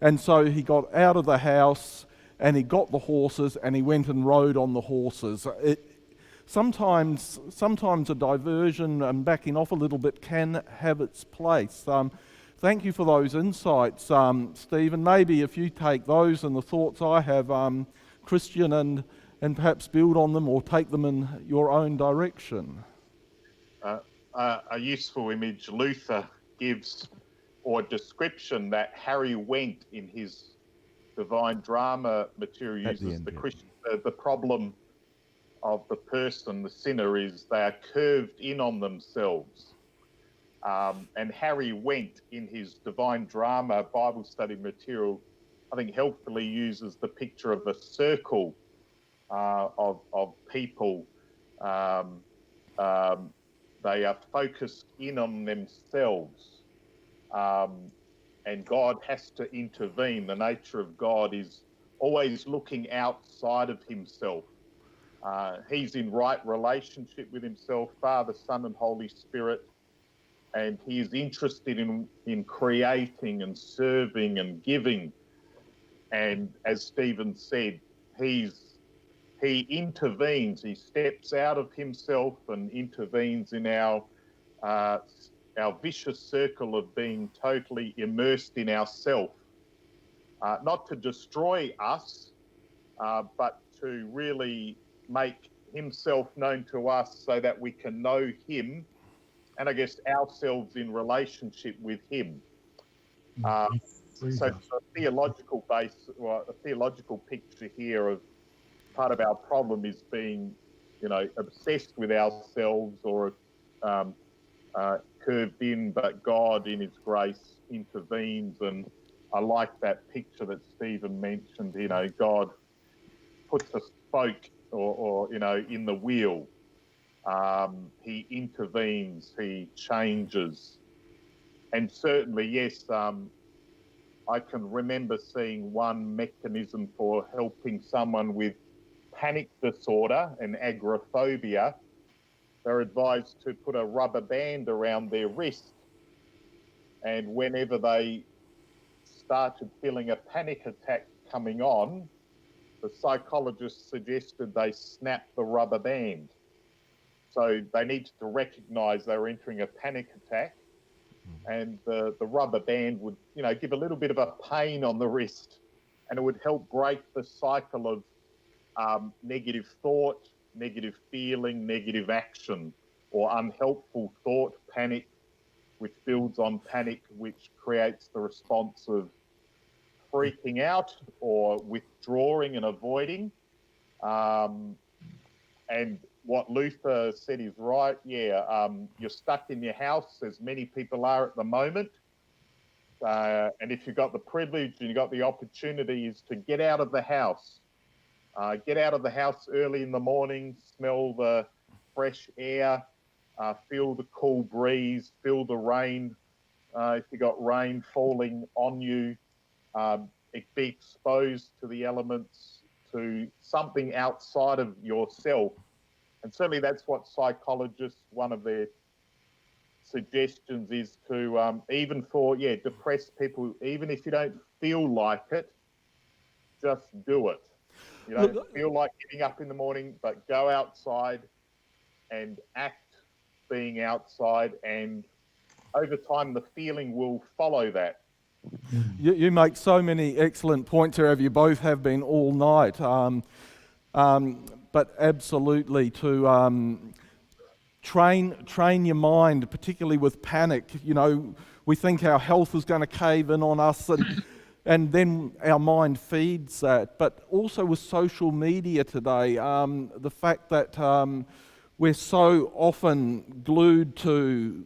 And so he got out of the house and he got the horses and he went and rode on the horses. Sometimes a diversion and backing off a little bit can have its place. Thank you for those insights, Stephen. Maybe if you take those and the thoughts I have, Christian, and perhaps build on them or take them in your own direction. A useful image Luther gives, or description that Harry Wendt in his Divine Drama material uses the problem of the person, the sinner, is they are curved in on themselves. And Harry Wendt in his Divine Drama Bible study material, I think helpfully uses the picture of a circle of people. They are focused in on themselves, and God has to intervene. The nature of God is always looking outside of himself. He's in right relationship with himself, Father, Son, and Holy Spirit, and he is interested in creating and serving and giving. And as Stephen said, he intervenes, he steps out of himself and intervenes in our vicious circle of being totally immersed in ourself, not to destroy us, but to really make himself known to us so that we can know him and I guess ourselves in relationship with him. So a theological picture here of part of our problem is being, obsessed with ourselves or curved in, but God in his grace intervenes. And I like that picture that Stephen mentioned, God puts a spoke or in the wheel. He intervenes, he changes, And certainly, yes, I can remember seeing one mechanism for helping someone with panic disorder and agoraphobia. They're advised to put a rubber band around their wrist, and whenever they started feeling a panic attack coming on, the psychologist suggested they snap the rubber band. So they needed to recognize they were entering a panic attack, and the rubber band would, give a little bit of a pain on the wrist, and it would help break the cycle of negative thought, negative feeling, negative action, or unhelpful thought, panic, which builds on panic, which creates the response of freaking out or withdrawing and avoiding. And what Luther said is right. Yeah, you're stuck in your house, as many people are at the moment. And if you've got the privilege and you've got the opportunity, is to get out of the house. Get out of the house early in the morning, smell the fresh air, feel the cool breeze, feel the rain. If you got rain falling on you, be exposed to the elements, to something outside of yourself. And certainly that's what psychologists, one of their suggestions is to, even for, depressed people, even if you don't feel like it, just do it. You don't feel like getting up in the morning, but go outside and act being outside, and over time the feeling will follow that. You make so many excellent points here, you both have been all night. But absolutely to train your mind, particularly with panic. We think our health is going to cave in on us, and then our mind feeds that. But also with social media today, the fact that we're so often glued to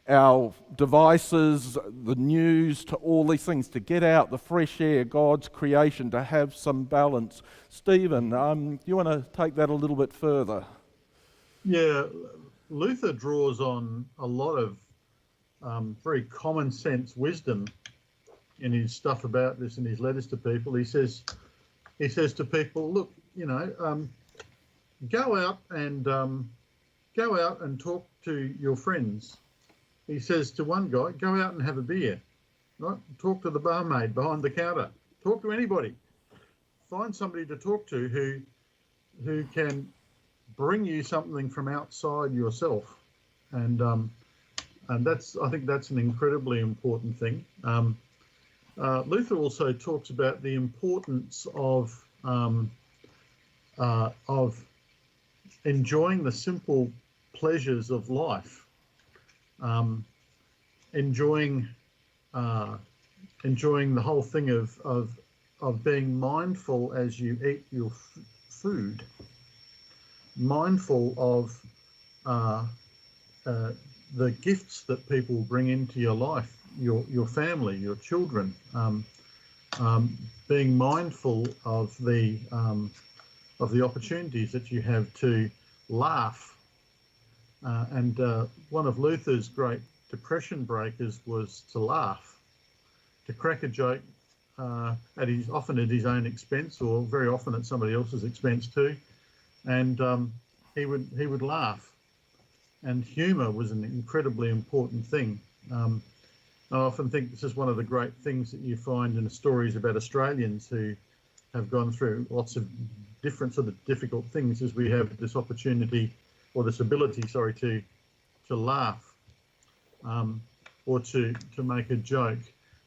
our devices, the news, to all these things, to get out the fresh air, God's creation, to have some balance. Stephen, do you want to take that a little bit further? Yeah, Luther draws on a lot of very common sense wisdom in his stuff about this, in his letters to people. He says to people, look, go out and talk to your friends. He says to one guy, go out and have a beer, right? Talk to the barmaid behind the counter. Talk to anybody. Find somebody to talk to who can bring you something from outside yourself, and I think that's an incredibly important thing. Luther also talks about the importance of enjoying the simple pleasures of life. Enjoying the whole thing of being mindful as you eat your food, mindful of the gifts that people bring into your life, your family, your children, being mindful of the opportunities that you have to laugh. And one of Luther's great depression breakers was to laugh, to crack a joke often at his own expense, or very often at somebody else's expense too. And he would laugh. And humour was an incredibly important thing. I often think this is one of the great things that you find in the stories about Australians who have gone through lots of different sort of difficult things, is we have this opportunity, or this ability, to laugh, or to make a joke,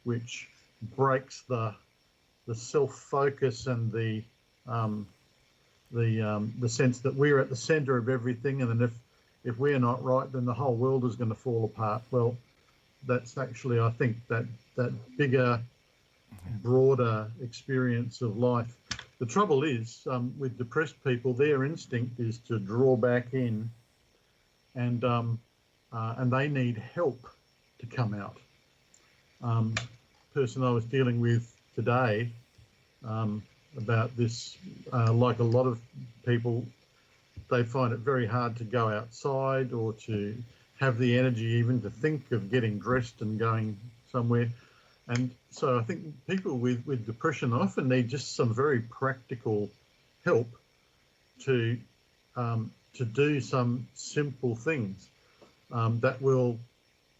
which breaks the self-focus and the sense that we're at the centre of everything, and then if we're not right, then the whole world is going to fall apart. Well, that's actually, I think, that bigger, broader experience of life. The trouble is, with depressed people, their instinct is to draw back in, and they need help to come out. Person I was dealing with today about this, like a lot of people, they find it very hard to go outside or to have the energy even to think of getting dressed and going somewhere. And so I think people with depression often need just some very practical help to do some simple things that will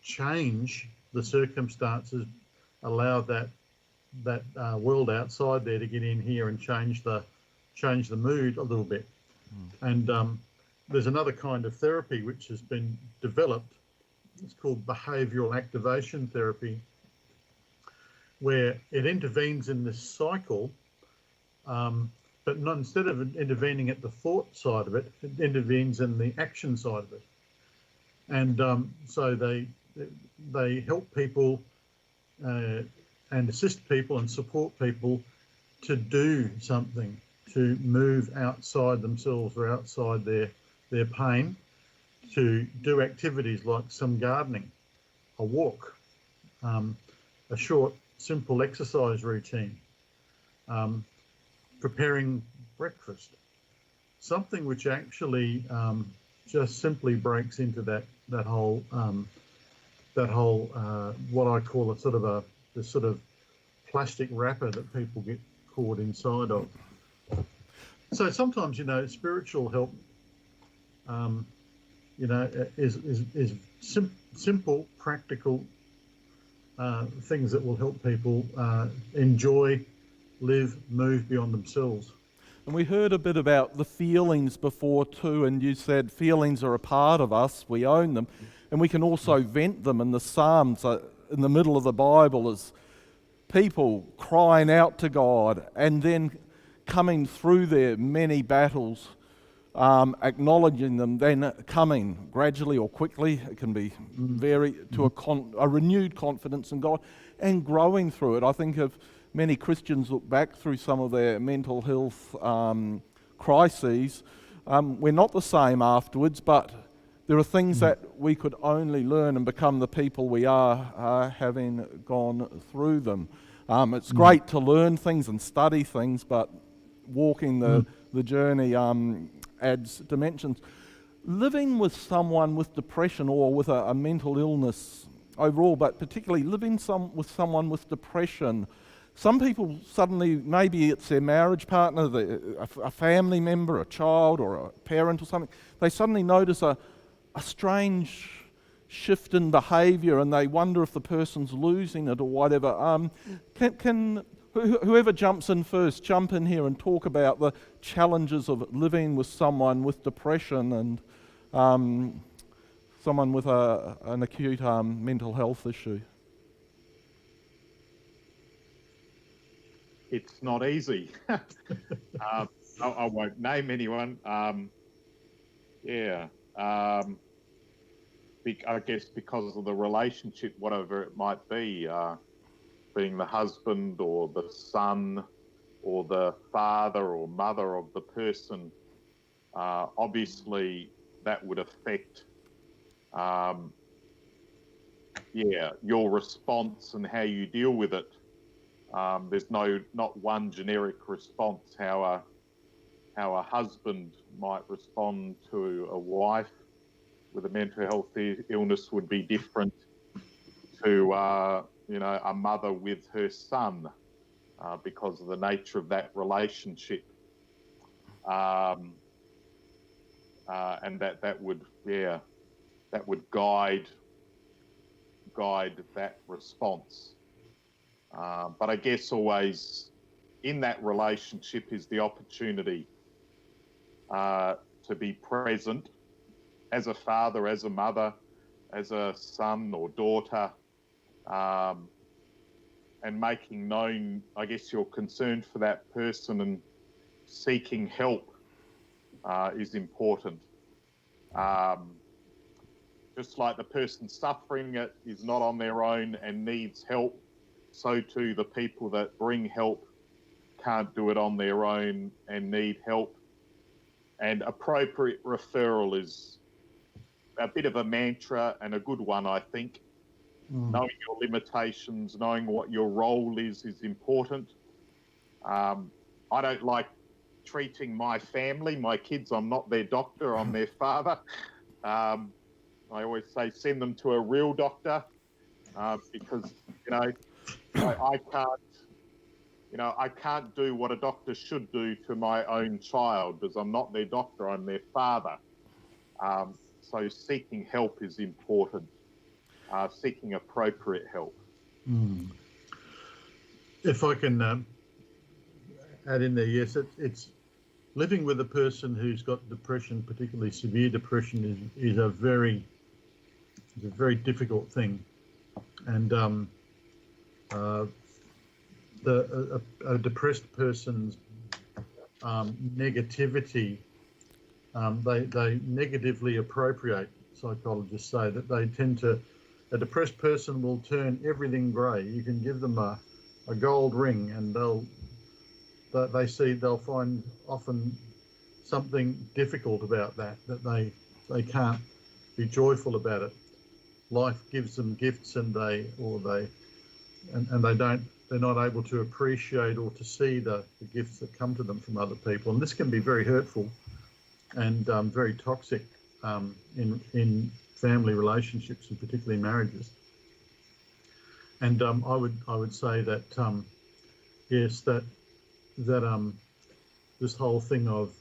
change the circumstances, allow that world outside there to get in here and change the mood a little bit. And there's another kind of therapy which has been developed. It's called behavioural activation therapy, where it intervenes in this cycle, but not, instead of intervening at the thought side of it, it intervenes in the action side of it. And so they help people and assist people and support people to do something, to move outside themselves or outside their pain, to do activities like some gardening, a walk, a short, simple exercise routine, preparing breakfast, something which actually just simply breaks into that whole what I call the sort of plastic wrapper that people get caught inside of. So sometimes, spiritual help, is simple, practical things that will help people enjoy, live, move beyond themselves. And we heard a bit about the feelings before too, and you said feelings are a part of us, we own them, and we can also vent them. In the Psalms, in the middle of the Bible, is people crying out to God and then coming through their many battles, acknowledging them, then coming gradually or quickly, it can be very, to a renewed confidence in God and growing through it. I think of many Christians look back through some of their mental health crises. We're not the same afterwards, but there are things that we could only learn and become the people we are having gone through them. It's great to learn things and study things, but walking the journey adds dimensions. Living with someone with depression or with a mental illness overall, but particularly living with someone with depression, some people suddenly, maybe it's their marriage partner, a family member, a child or a parent or something, they suddenly notice a strange shift in behaviour and they wonder if the person's losing it or whatever. Whoever jumps in first, jump in here and talk about the challenges of living with someone with depression and someone with an acute mental health issue. It's not easy. I won't name anyone. I guess because of the relationship, whatever it might be, being the husband or the son or the father or mother of the person, obviously that would affect your response and how you deal with it. There's not one generic response. How a husband might respond to a wife with a mental health illness would be different to a mother with her son, because of the nature of that relationship, and that would guide that response. But I guess always in that relationship is the opportunity to be present as a father, as a mother, as a son or daughter, and making known, I guess, your concern for that person and seeking help is important. Just like the person suffering it is not on their own and needs help, so too the people that bring help can't do it on their own and need help. And appropriate referral is a bit of a mantra and a good one, I think. Knowing your limitations, knowing what your role is important. I don't like treating my family, my kids, I'm not their doctor, I'm their father. I always say send them to a real doctor, because, I can't, I can't do what a doctor should do to my own child because I'm not their doctor, I'm their father. So seeking help is important, seeking appropriate help. If I can add in there, yes, it's living with a person who's got depression, particularly severe depression, is a very difficult thing, and a depressed person's negativity, they negatively appropriate. Psychologists say that they tend to, a depressed person will turn everything grey. You can give them a gold ring, and they'll find often something difficult about that they can't be joyful about it. Life gives them gifts, and they're not able to appreciate or to see the gifts that come to them from other people, and this can be very hurtful and very toxic in family relationships, and particularly marriages. And I would say that yes, that this whole thing of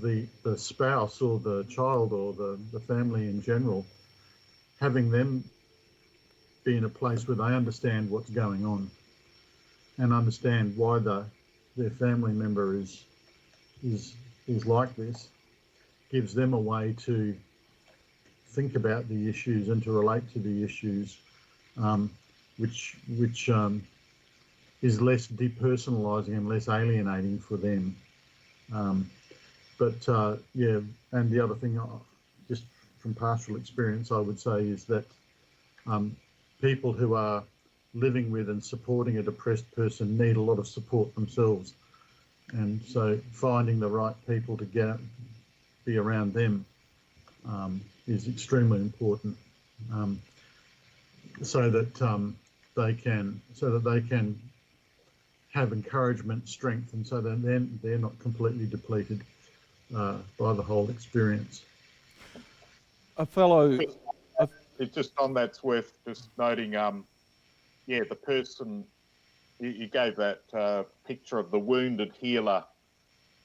the spouse or the child or the family in general, having them be in a place where they understand what's going on and understand why their family member is like this, gives them a way to think about the issues and to relate to the issues, which is less depersonalizing and less alienating for them. Yeah, and the other thing, just from pastoral experience, I would say is that people who are living with and supporting a depressed person need a lot of support themselves, and so finding the right people to be around them is extremely important, so that they can have encouragement, strength, and so that then they're not completely depleted by the whole experience. A fellow... It's just on that's worth just noting, the person, you gave that picture of the wounded healer,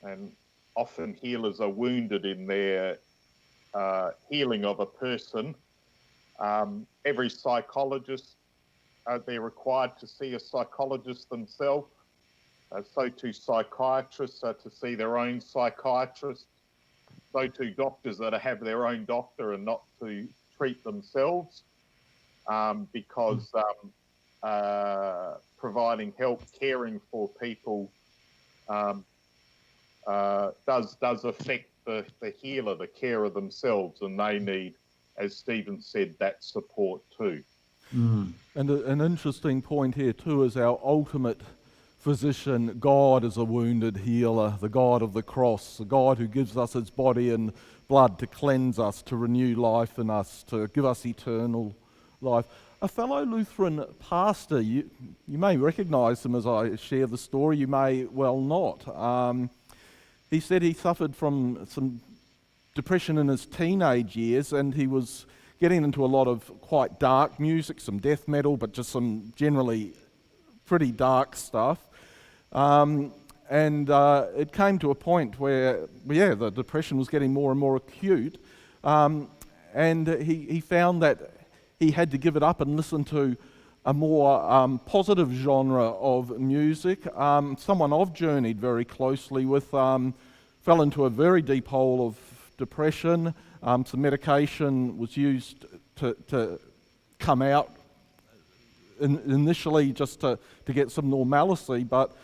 and often healers are wounded in their healing of a person. Every psychologist, they're required to see a psychologist themselves. So too psychiatrists are to see their own psychiatrist. So too doctors are to have their own doctor and not to treat themselves, because providing help, caring for people does affect the healer, the carer themselves, and they need, as Stephen said, that support too. And an interesting point here too is our ultimate physician. God is a wounded healer, the God of the cross, the God who gives us his body and blood to cleanse us, to renew life in us, to give us eternal life. A fellow Lutheran pastor, you may recognise him as I share the story, you may well not. He said he suffered from some depression in his teenage years, and he was getting into a lot of quite dark music, some death metal, but just some generally pretty dark stuff. And it came to a point where, the depression was getting more and more acute, and he found that he had to give it up and listen to a more positive genre of music. Someone I've journeyed very closely with fell into a very deep hole of depression. Some medication was used to come out initially just to get some normalcy, but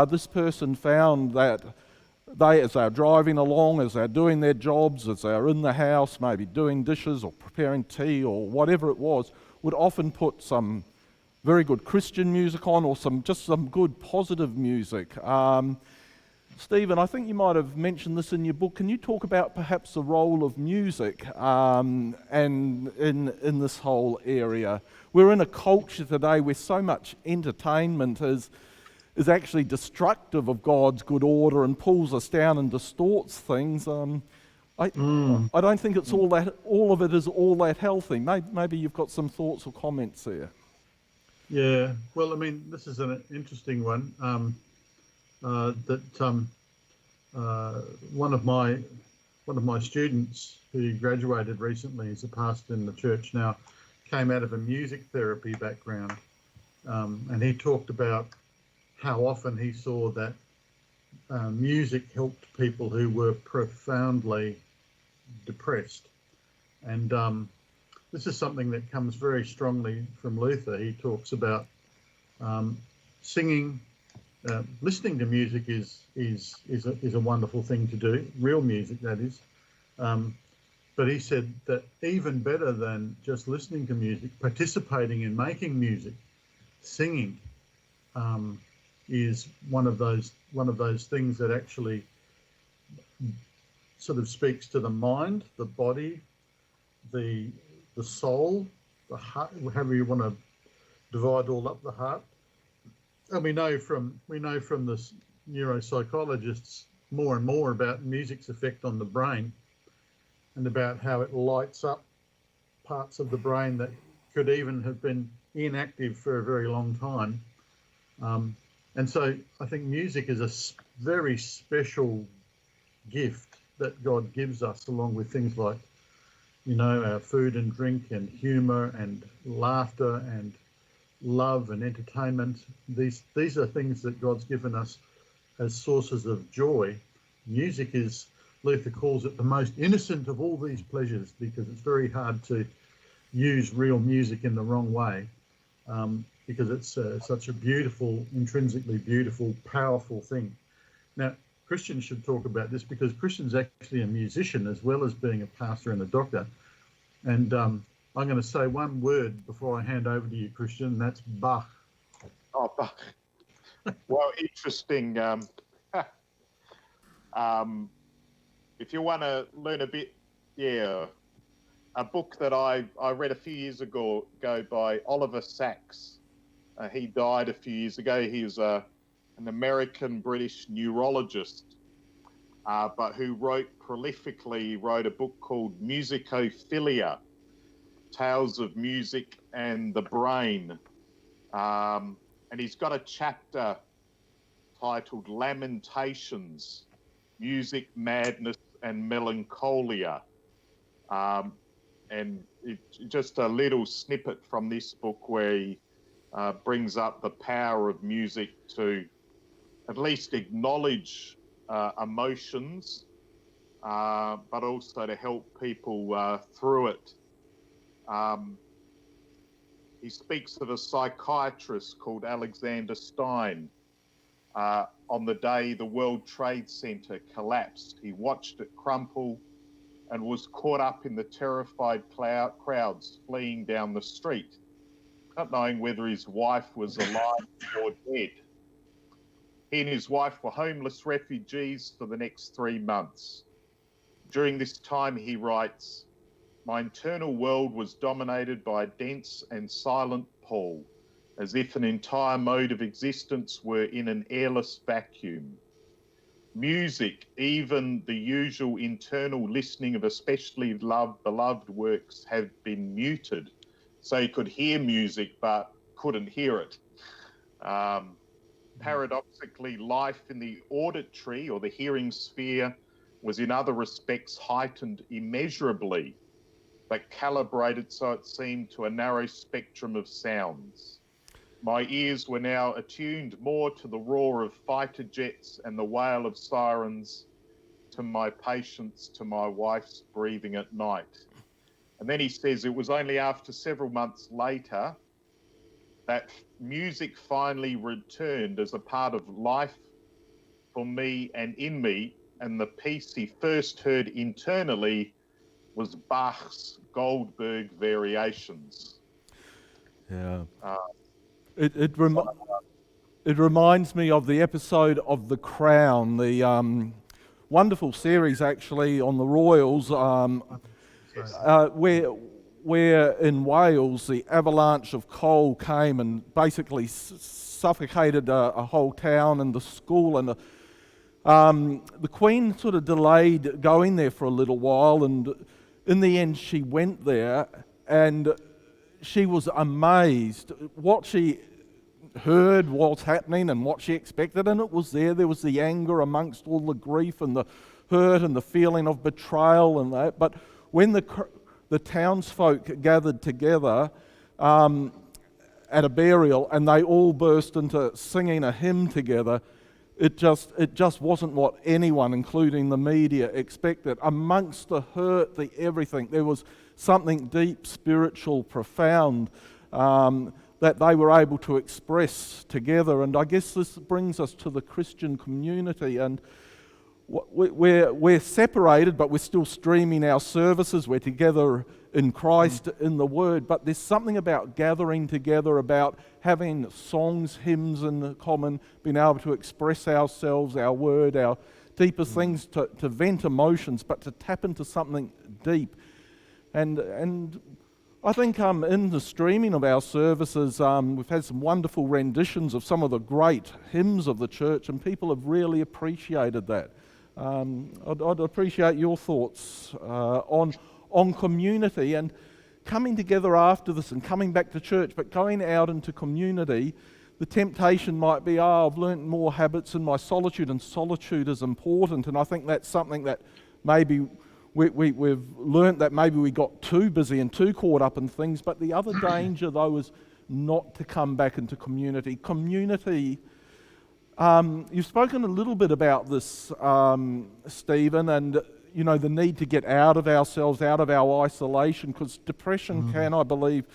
this person found that as they're driving along, as they're doing their jobs, as they're in the house, maybe doing dishes or preparing tea or whatever it was, would often put some very good Christian music on, or some good positive music. Stephen, I think you might have mentioned this in your book. Can you talk about perhaps the role of music and in this whole area? We're in a culture today where so much entertainment is actually destructive of God's good order and pulls us down and distorts things. I don't think it's all of it is all that healthy. Maybe you've got some thoughts or comments there. Yeah, well, I mean, this is an interesting one. One of my students who graduated recently as a pastor in the church now came out of a music therapy background, and he talked about how often he saw that music helped people who were profoundly depressed. And this is something that comes very strongly from Luther. He talks about singing, listening to music is a wonderful thing to do, real music that is. But he said that even better than just listening to music, participating in making music, singing, is one of those things that actually sort of speaks to the mind, the body, the soul, the heart, however you want to divide all up the heart. And we know from the neuropsychologists more and more about music's effect on the brain, and about how it lights up parts of the brain that could even have been inactive for a very long time. And so I think music is a very special gift that God gives us, along with things like, our food and drink and humour and laughter and love and entertainment. These are things that God's given us as sources of joy. Music is, Luther calls it, the most innocent of all these pleasures, because it's very hard to use real music in the wrong way, because it's such a beautiful, intrinsically beautiful, powerful thing. Now, Christians should talk about this, because Christian's actually a musician as well as being a pastor and a doctor. And I'm going to say one word before I hand over to you, Christian, and that's Bach. Oh, Bach. Well, interesting. If you want to learn a bit, a book that I read a few years ago by Oliver Sacks. He died a few years ago. He was an American-British neurologist, but who prolifically wrote a book called Musicophilia, Tales of Music and the Brain. And he's got a chapter titled Lamentations, Music, Madness and Melancholia. And just a little snippet from this book where he brings up the power of music to at least acknowledge emotions, but also to help people through it. He speaks of a psychiatrist called Alexander Stein. On the day the World Trade Center collapsed, he watched it crumple and was caught up in the terrified crowds fleeing down the street, not knowing whether his wife was alive or dead. He and his wife were homeless refugees for the next 3 months. During this time, he writes, "My internal world was dominated by a dense and silent pall, as if an entire mode of existence were in an airless vacuum. Music, even the usual internal listening of especially beloved works, had been muted, so you could hear music but couldn't hear it. Paradoxically, life in the auditory or the hearing sphere was in other respects heightened immeasurably, but calibrated so it seemed to a narrow spectrum of sounds. My ears were now attuned more to the roar of fighter jets and the wail of sirens, to my patience, to my wife's breathing at night." And then he says, it was only after several months later that music finally returned as a part of life for me and in me, and the piece he first heard internally was Bach's Goldberg Variations. Yeah. It reminds me of the episode of The Crown, the wonderful series actually on the royals, where in Wales the avalanche of coal came and basically suffocated a whole town and the school, and The Queen sort of delayed going there for a little while, and in the end she went there, and she was amazed. What she heard was happening and what she expected, and it was there. There was the anger amongst all the grief and the hurt and the feeling of betrayal and that. But when the townsfolk gathered together at a burial and they all burst into singing a hymn together, it just wasn't what anyone, including the media, expected. Amongst the hurt, the everything, there was something deep, spiritual, profound, that they were able to express together. And I guess this brings us to the Christian community. And we're separated, but we're still streaming our services. We're together in Christ, in the Word. But there's something about gathering together, about having songs, hymns in common, being able to express ourselves, our word, our deepest things, to vent emotions, but to tap into something deep. And I think in the streaming of our services, we've had some wonderful renditions of some of the great hymns of the church, and people have really appreciated that. I'd appreciate your thoughts on community and coming together after this and coming back to church, but going out into community. The temptation might be, I've learnt more habits in my solitude, and solitude is important, and I think that's something that maybe we've learnt, that maybe we got too busy and too caught up in things. But the other danger, though, is not to come back into community. Community, you've spoken a little bit about this, Stephen, and the need to get out of ourselves, out of our isolation, because depression can, I believe,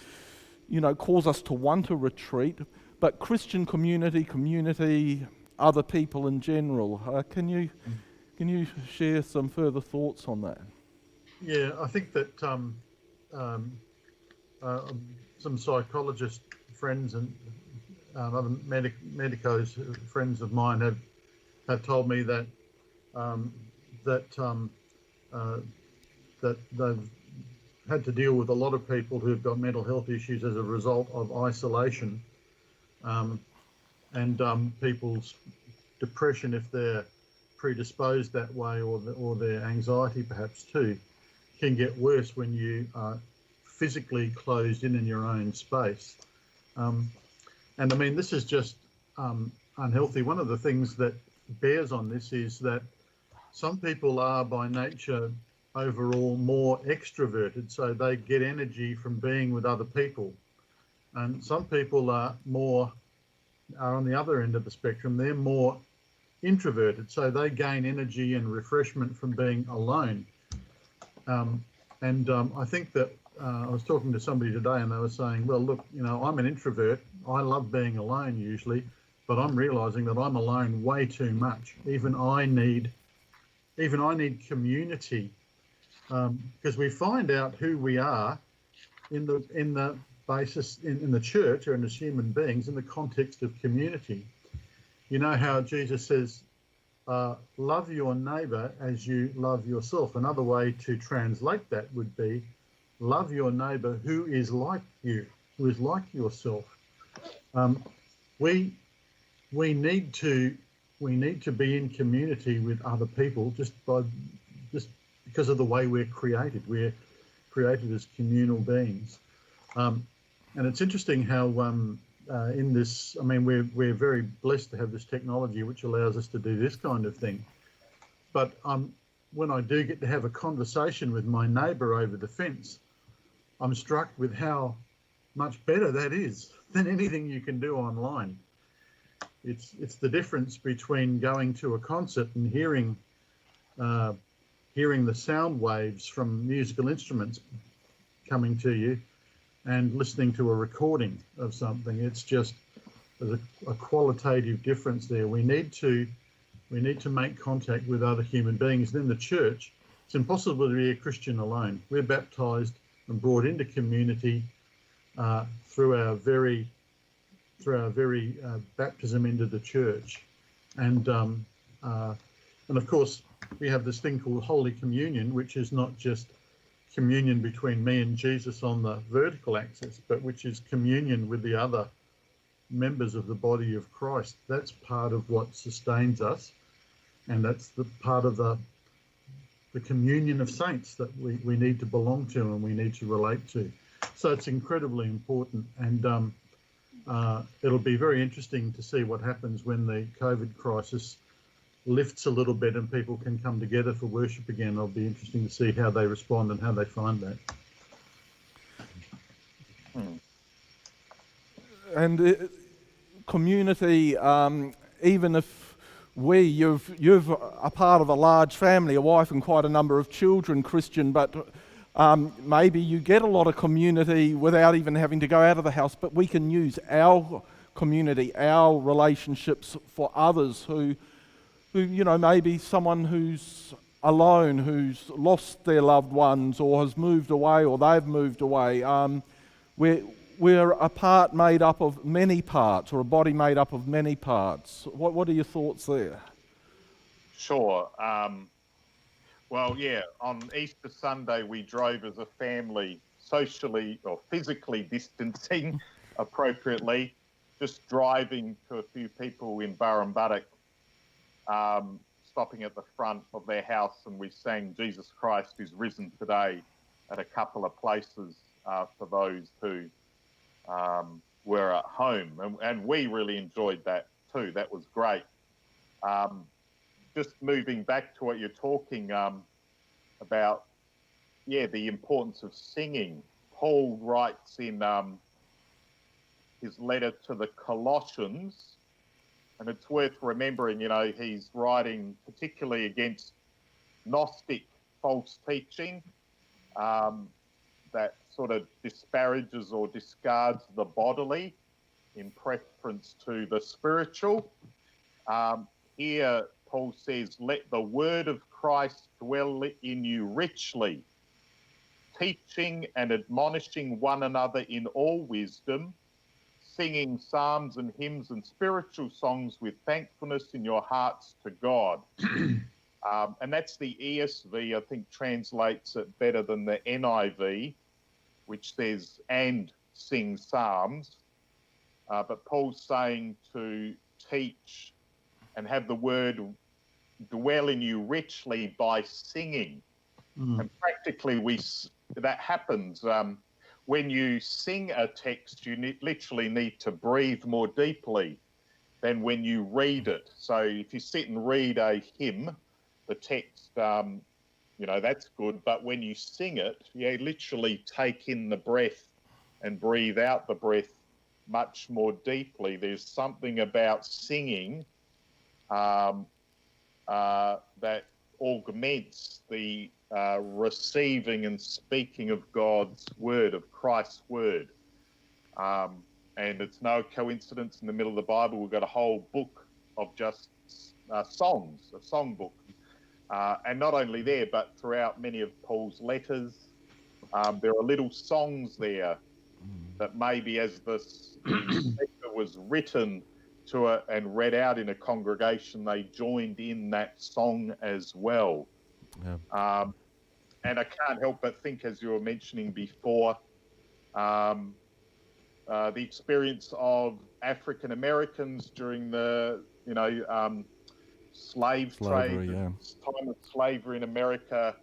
cause us to want to retreat. But Christian community, other people in general, can you share some further thoughts on that? Yeah, I think that some psychologist friends and other medicos friends of mine have told me that that they've had to deal with a lot of people who've got mental health issues as a result of isolation, and people's depression, if they're predisposed that way, or their anxiety perhaps too, can get worse when you are physically closed in your own space. And I mean, this is just unhealthy. One of the things that bears on this is that some people are by nature overall more extroverted, so they get energy from being with other people. And some people are on the other end of the spectrum. They're more introverted, so they gain energy and refreshment from being alone. I think that I was talking to somebody today, and they were saying, well, look, I'm an introvert. I love being alone usually, but I'm realizing that I'm alone way too much. Even I need community, because we find out who we are in the basis in the church, or as human beings, in the context of community. You know how Jesus says, love your neighbor as you love yourself. Another way to translate that would be, love your neighbor who is like you, who is like yourself. We need to be in community with other people just because of the way we're created. We're created as communal beings, and it's interesting how in this, I mean, we're very blessed to have this technology which allows us to do this kind of thing. But when I do get to have a conversation with my neighbour over the fence, I'm struck with how much better that is than anything you can do online. It's the difference between going to a concert and hearing the sound waves from musical instruments coming to you, and listening to a recording of something. It's just, there's a qualitative difference there. We need to make contact with other human beings. And in the church, it's impossible to be a Christian alone. We're baptized and brought into community through our very baptism into the church, and of course we have this thing called Holy Communion, which is not just communion between me and Jesus on the vertical axis, but which is communion with the other members of the body of Christ. That's part of what sustains us, and that's the part of the communion of saints that we need to belong to and we need to relate to. So it's incredibly important, and it'll be very interesting to see what happens when the COVID crisis lifts a little bit and people can come together for worship again. It'll be interesting to see how they respond and how they find that. And community, even if you've a part of a large family, a wife and quite a number of children, Christian, but maybe you get a lot of community without even having to go out of the house, but we can use our community, our relationships for others who maybe someone who's alone, who's lost their loved ones or has moved away or they've moved away. We're a part made up of many parts, or a body made up of many parts. What are your thoughts there? Sure. Well, yeah, on Easter Sunday, we drove as a family, socially or physically distancing appropriately, just driving to a few people in Burrumbuttock, stopping at the front of their house, and we sang Jesus Christ is risen today at a couple of places for those who were at home. And we really enjoyed that too. That was great. Just moving back to what you're talking about, the importance of singing. Paul writes in his letter to the Colossians, and it's worth remembering, he's writing particularly against Gnostic false teaching that sort of disparages or discards the bodily in preference to the spiritual. Here, Paul says, let the word of Christ dwell in you richly, teaching and admonishing one another in all wisdom, singing psalms and hymns and spiritual songs with thankfulness in your hearts to God. And that's the ESV, I think, translates it better than the NIV, which says, and sing psalms. But Paul's saying to teach and have the word dwell in you richly by singing. And practically that happens. When you sing a text, you literally need to breathe more deeply than when you read it. So if you sit and read a hymn, the text, that's good. But when you sing it, you literally take in the breath and breathe out the breath much more deeply. There's something about singing that augments the receiving and speaking of God's word, of Christ's word. And it's no coincidence in the middle of the Bible, we've got a whole book of just songs, a songbook. And not only there, but throughout many of Paul's letters, there are little songs there that maybe as the letter was written to and read out in a congregation, they joined in that song as well. Yeah. And I can't help but think, as you were mentioning before, the experience of African Americans during the, slave trade, time of slavery in America,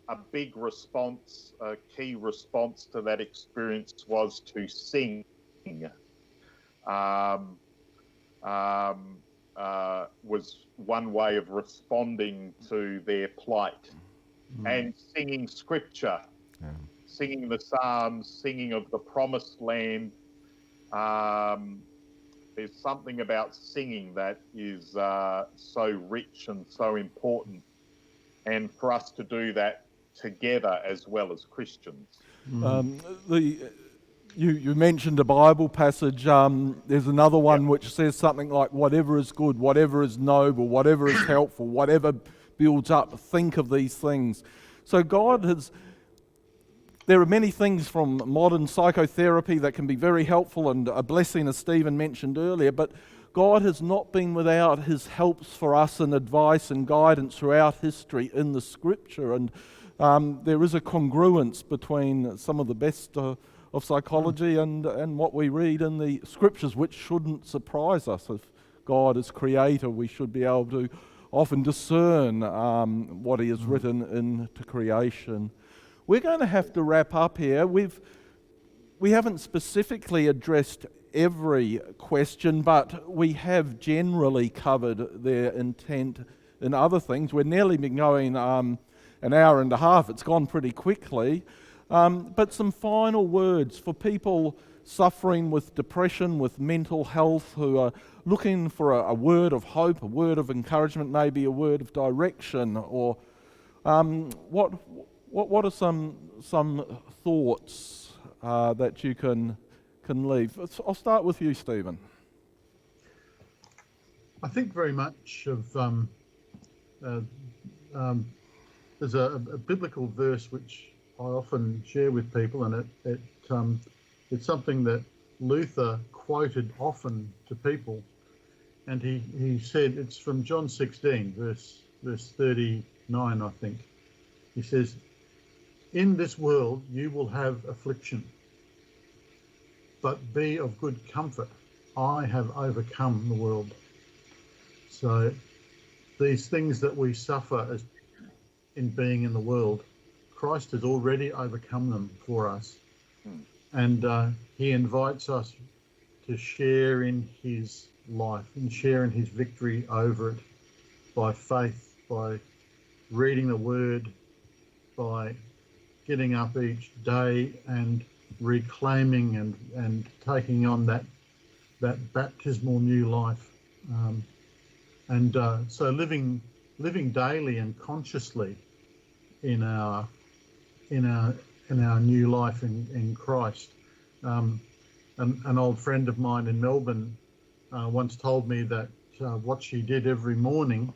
a big response, a key response to that experience was to sing. Was one way of responding to their plight. And singing scripture, singing the Psalms, singing of the promised land. There's something about singing that is so rich and so important, and for us to do that together as well as Christians. You mentioned a Bible passage. There's another one which says something like, whatever is good, whatever is noble, whatever is helpful, whatever builds up, think of these things. So there are many things from modern psychotherapy that can be very helpful and a blessing, as Stephen mentioned earlier, but God has not been without his helps for us and advice and guidance throughout history in the scripture, and there is a congruence between some of the best of psychology and what we read in the scriptures, which shouldn't surprise us. If God is creator, we should be able to often discern what he has written into creation. We're going to have to wrap up here. We haven't specifically addressed every question, but we have generally covered their intent in other things. We're nearly been going an hour and a half. It's gone pretty quickly. But some final words for people suffering with depression, with mental health, who are looking for a word of hope, a word of encouragement, maybe a word of direction, or what are some thoughts that you can leave? I'll start with you, Stephen. I think very much of there's a biblical verse which I often share with people, and it's something that Luther quoted often to people, and he said, it's from John 16, verse 39, I think. He says, "In this world you will have affliction, but be of good comfort. I have overcome the world." So these things that we suffer as in being in the world, Christ has already overcome them for us. And he invites us to share in his life and share in his victory over it by faith, by reading the word, by getting up each day and reclaiming and taking on that baptismal new life. So living daily and consciously in our new life in Christ. An old friend of mine in Melbourne once told me that what she did every morning,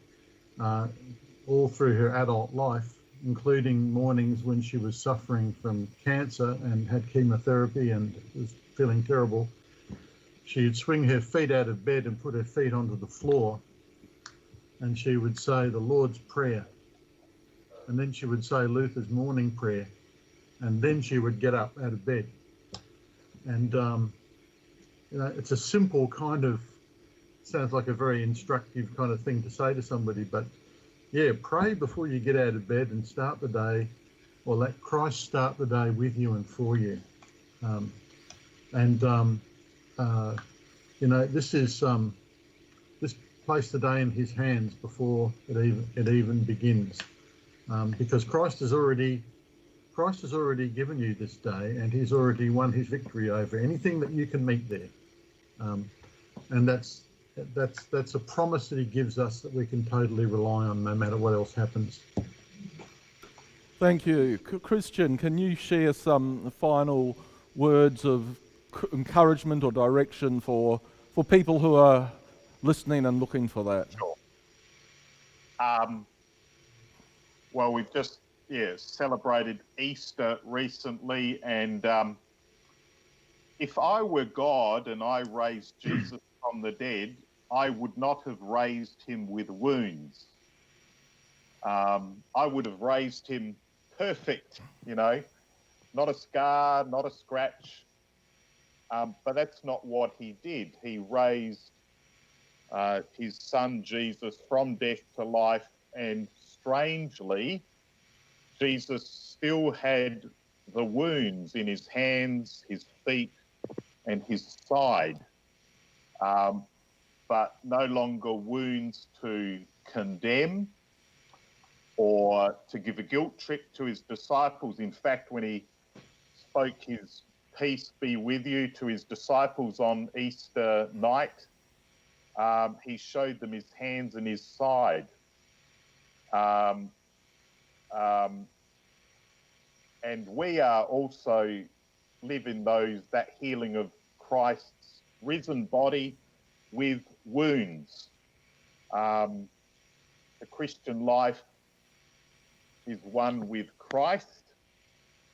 all through her adult life, including mornings when she was suffering from cancer and had chemotherapy and was feeling terrible, she'd swing her feet out of bed and put her feet onto the floor, and she would say the Lord's Prayer, and then she would say Luther's morning prayer, and then she would get up out of bed. And it's a simple kind of, sounds like a very instructive kind of thing to say to somebody, but yeah, pray before you get out of bed and start the day, or let Christ start the day with you and for you. This place the day in his hands before it even begins, because Christ has already given you this day, and he's already won his victory over anything that you can meet there, and that's a promise that he gives us that we can totally rely on no matter what else happens. Thank you. Christian, can you share some final words of encouragement or direction for people who are listening and looking for that? Sure. Well, we've just celebrated Easter recently, and if I were God and I raised Jesus from the dead, I would not have raised him with wounds. I would have raised him perfect, not a scar, not a scratch. But that's not what he did. He raised his son Jesus from death to life, and strangely, Jesus still had the wounds in his hands, his feet, and his side, but no longer wounds to condemn or to give a guilt trip to his disciples. In fact, when he spoke his peace be with you to his disciples on Easter night, he showed them his hands and his side. And we are also living that healing of Christ's risen body with wounds. The Christian life is one with Christ,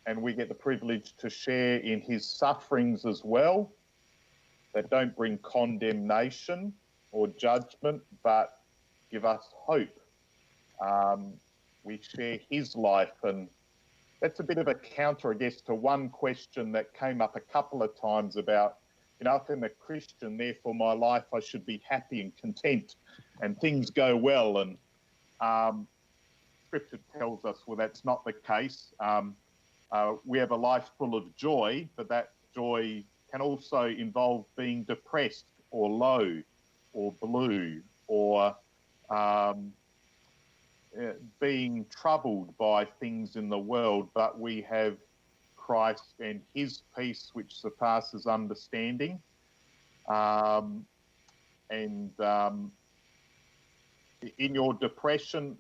and we get the privilege to share in his sufferings as well, that don't bring condemnation or judgment, but give us hope. We share his life, and that's a bit of a counter, I guess, to one question that came up a couple of times about, if I'm a Christian, therefore my life, I should be happy and content and things go well. And Scripture tells us, well, that's not the case. We have a life full of joy, but that joy can also involve being depressed or low or blue or being troubled by things in the world, but we have Christ and his peace which surpasses understanding. In your depression,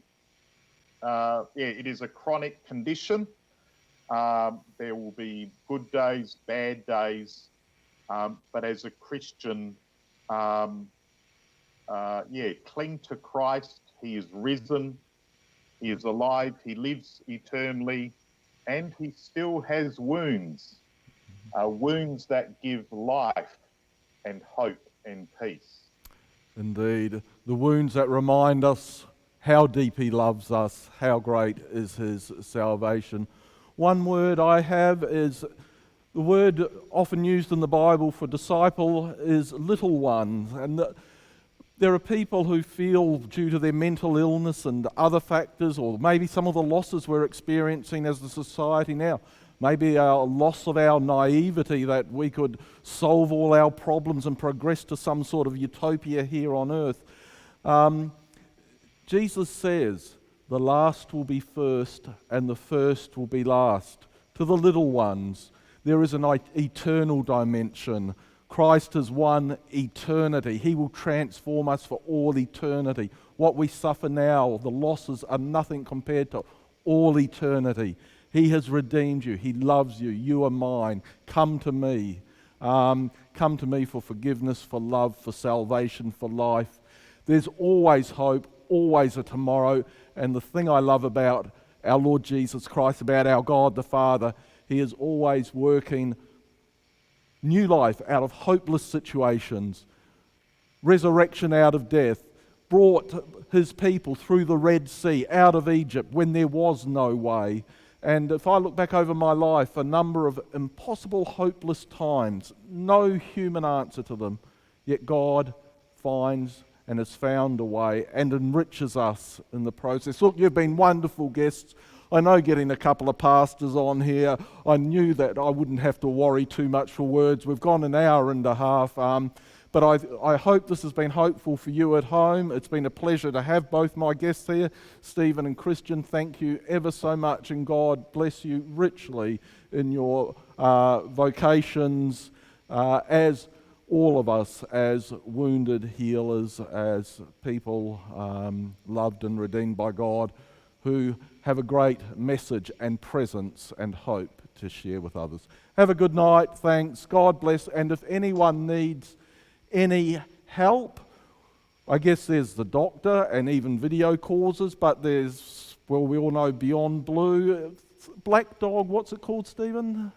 it is a chronic condition. There will be good days, bad days, but as a Christian, cling to Christ. He is risen, he is alive, he lives eternally, and he still has wounds, wounds that give life and hope and peace. Indeed, the wounds that remind us how deep he loves us, how great is his salvation. One word I have is, the word often used in the Bible for disciple is little ones. And there are people who feel, due to their mental illness and other factors, or maybe some of the losses we're experiencing as a society now, maybe our loss of our naivety, that we could solve all our problems and progress to some sort of utopia here on earth. Jesus says, the last will be first and the first will be last. To the little ones, there is an eternal dimension. Christ has won eternity. He will transform us for all eternity. What we suffer now, the losses, are nothing compared to all eternity. He has redeemed you. He loves you. You are mine. Come to me. Come to me for forgiveness, for love, for salvation, for life. There's always hope, always a tomorrow. And the thing I love about our Lord Jesus Christ, about our God the Father, he is always working new life out of hopeless situations, resurrection out of death, brought his people through the Red Sea, out of Egypt when there was no way. And if I look back over my life, a number of impossible, hopeless times, no human answer to them, yet God finds and has found a way and enriches us in the process. Look, you've been wonderful guests. I know getting a couple of pastors on here, I knew that I wouldn't have to worry too much for words. We've gone an hour and a half, but I hope this has been hopeful for you at home. It's been a pleasure to have both my guests here, Stephen and Christian. Thank you ever so much, and God bless you richly in your vocations as all of us, as wounded healers, as people loved and redeemed by God, who have a great message and presence and hope to share with others. Have a good night. Thanks. God bless. And if anyone needs any help, I guess there's the doctor and even video causes, but there's, well, we all know Beyond Blue. Black Dog, what's it called, Stephen?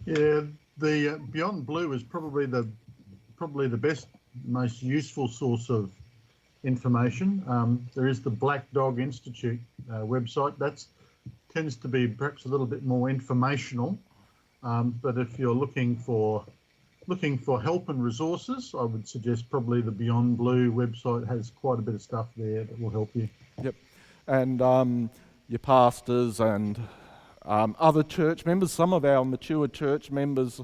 Yeah, the Beyond Blue is probably the best, most useful source of information. There is the Black Dog Institute website. That tends to be perhaps a little bit more informational, but if you're looking for help and resources, I would suggest probably the Beyond Blue website has quite a bit of stuff there that will help you. Yep. And your pastors and other church members, some of our mature church members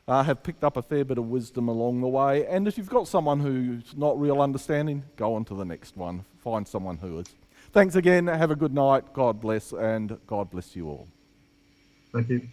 have picked up a fair bit of wisdom along the way. And if you've got someone who's not real understanding, go on to the next one. Find someone who is. Thanks again. Have a good night. God bless, and God bless you all. Thank you.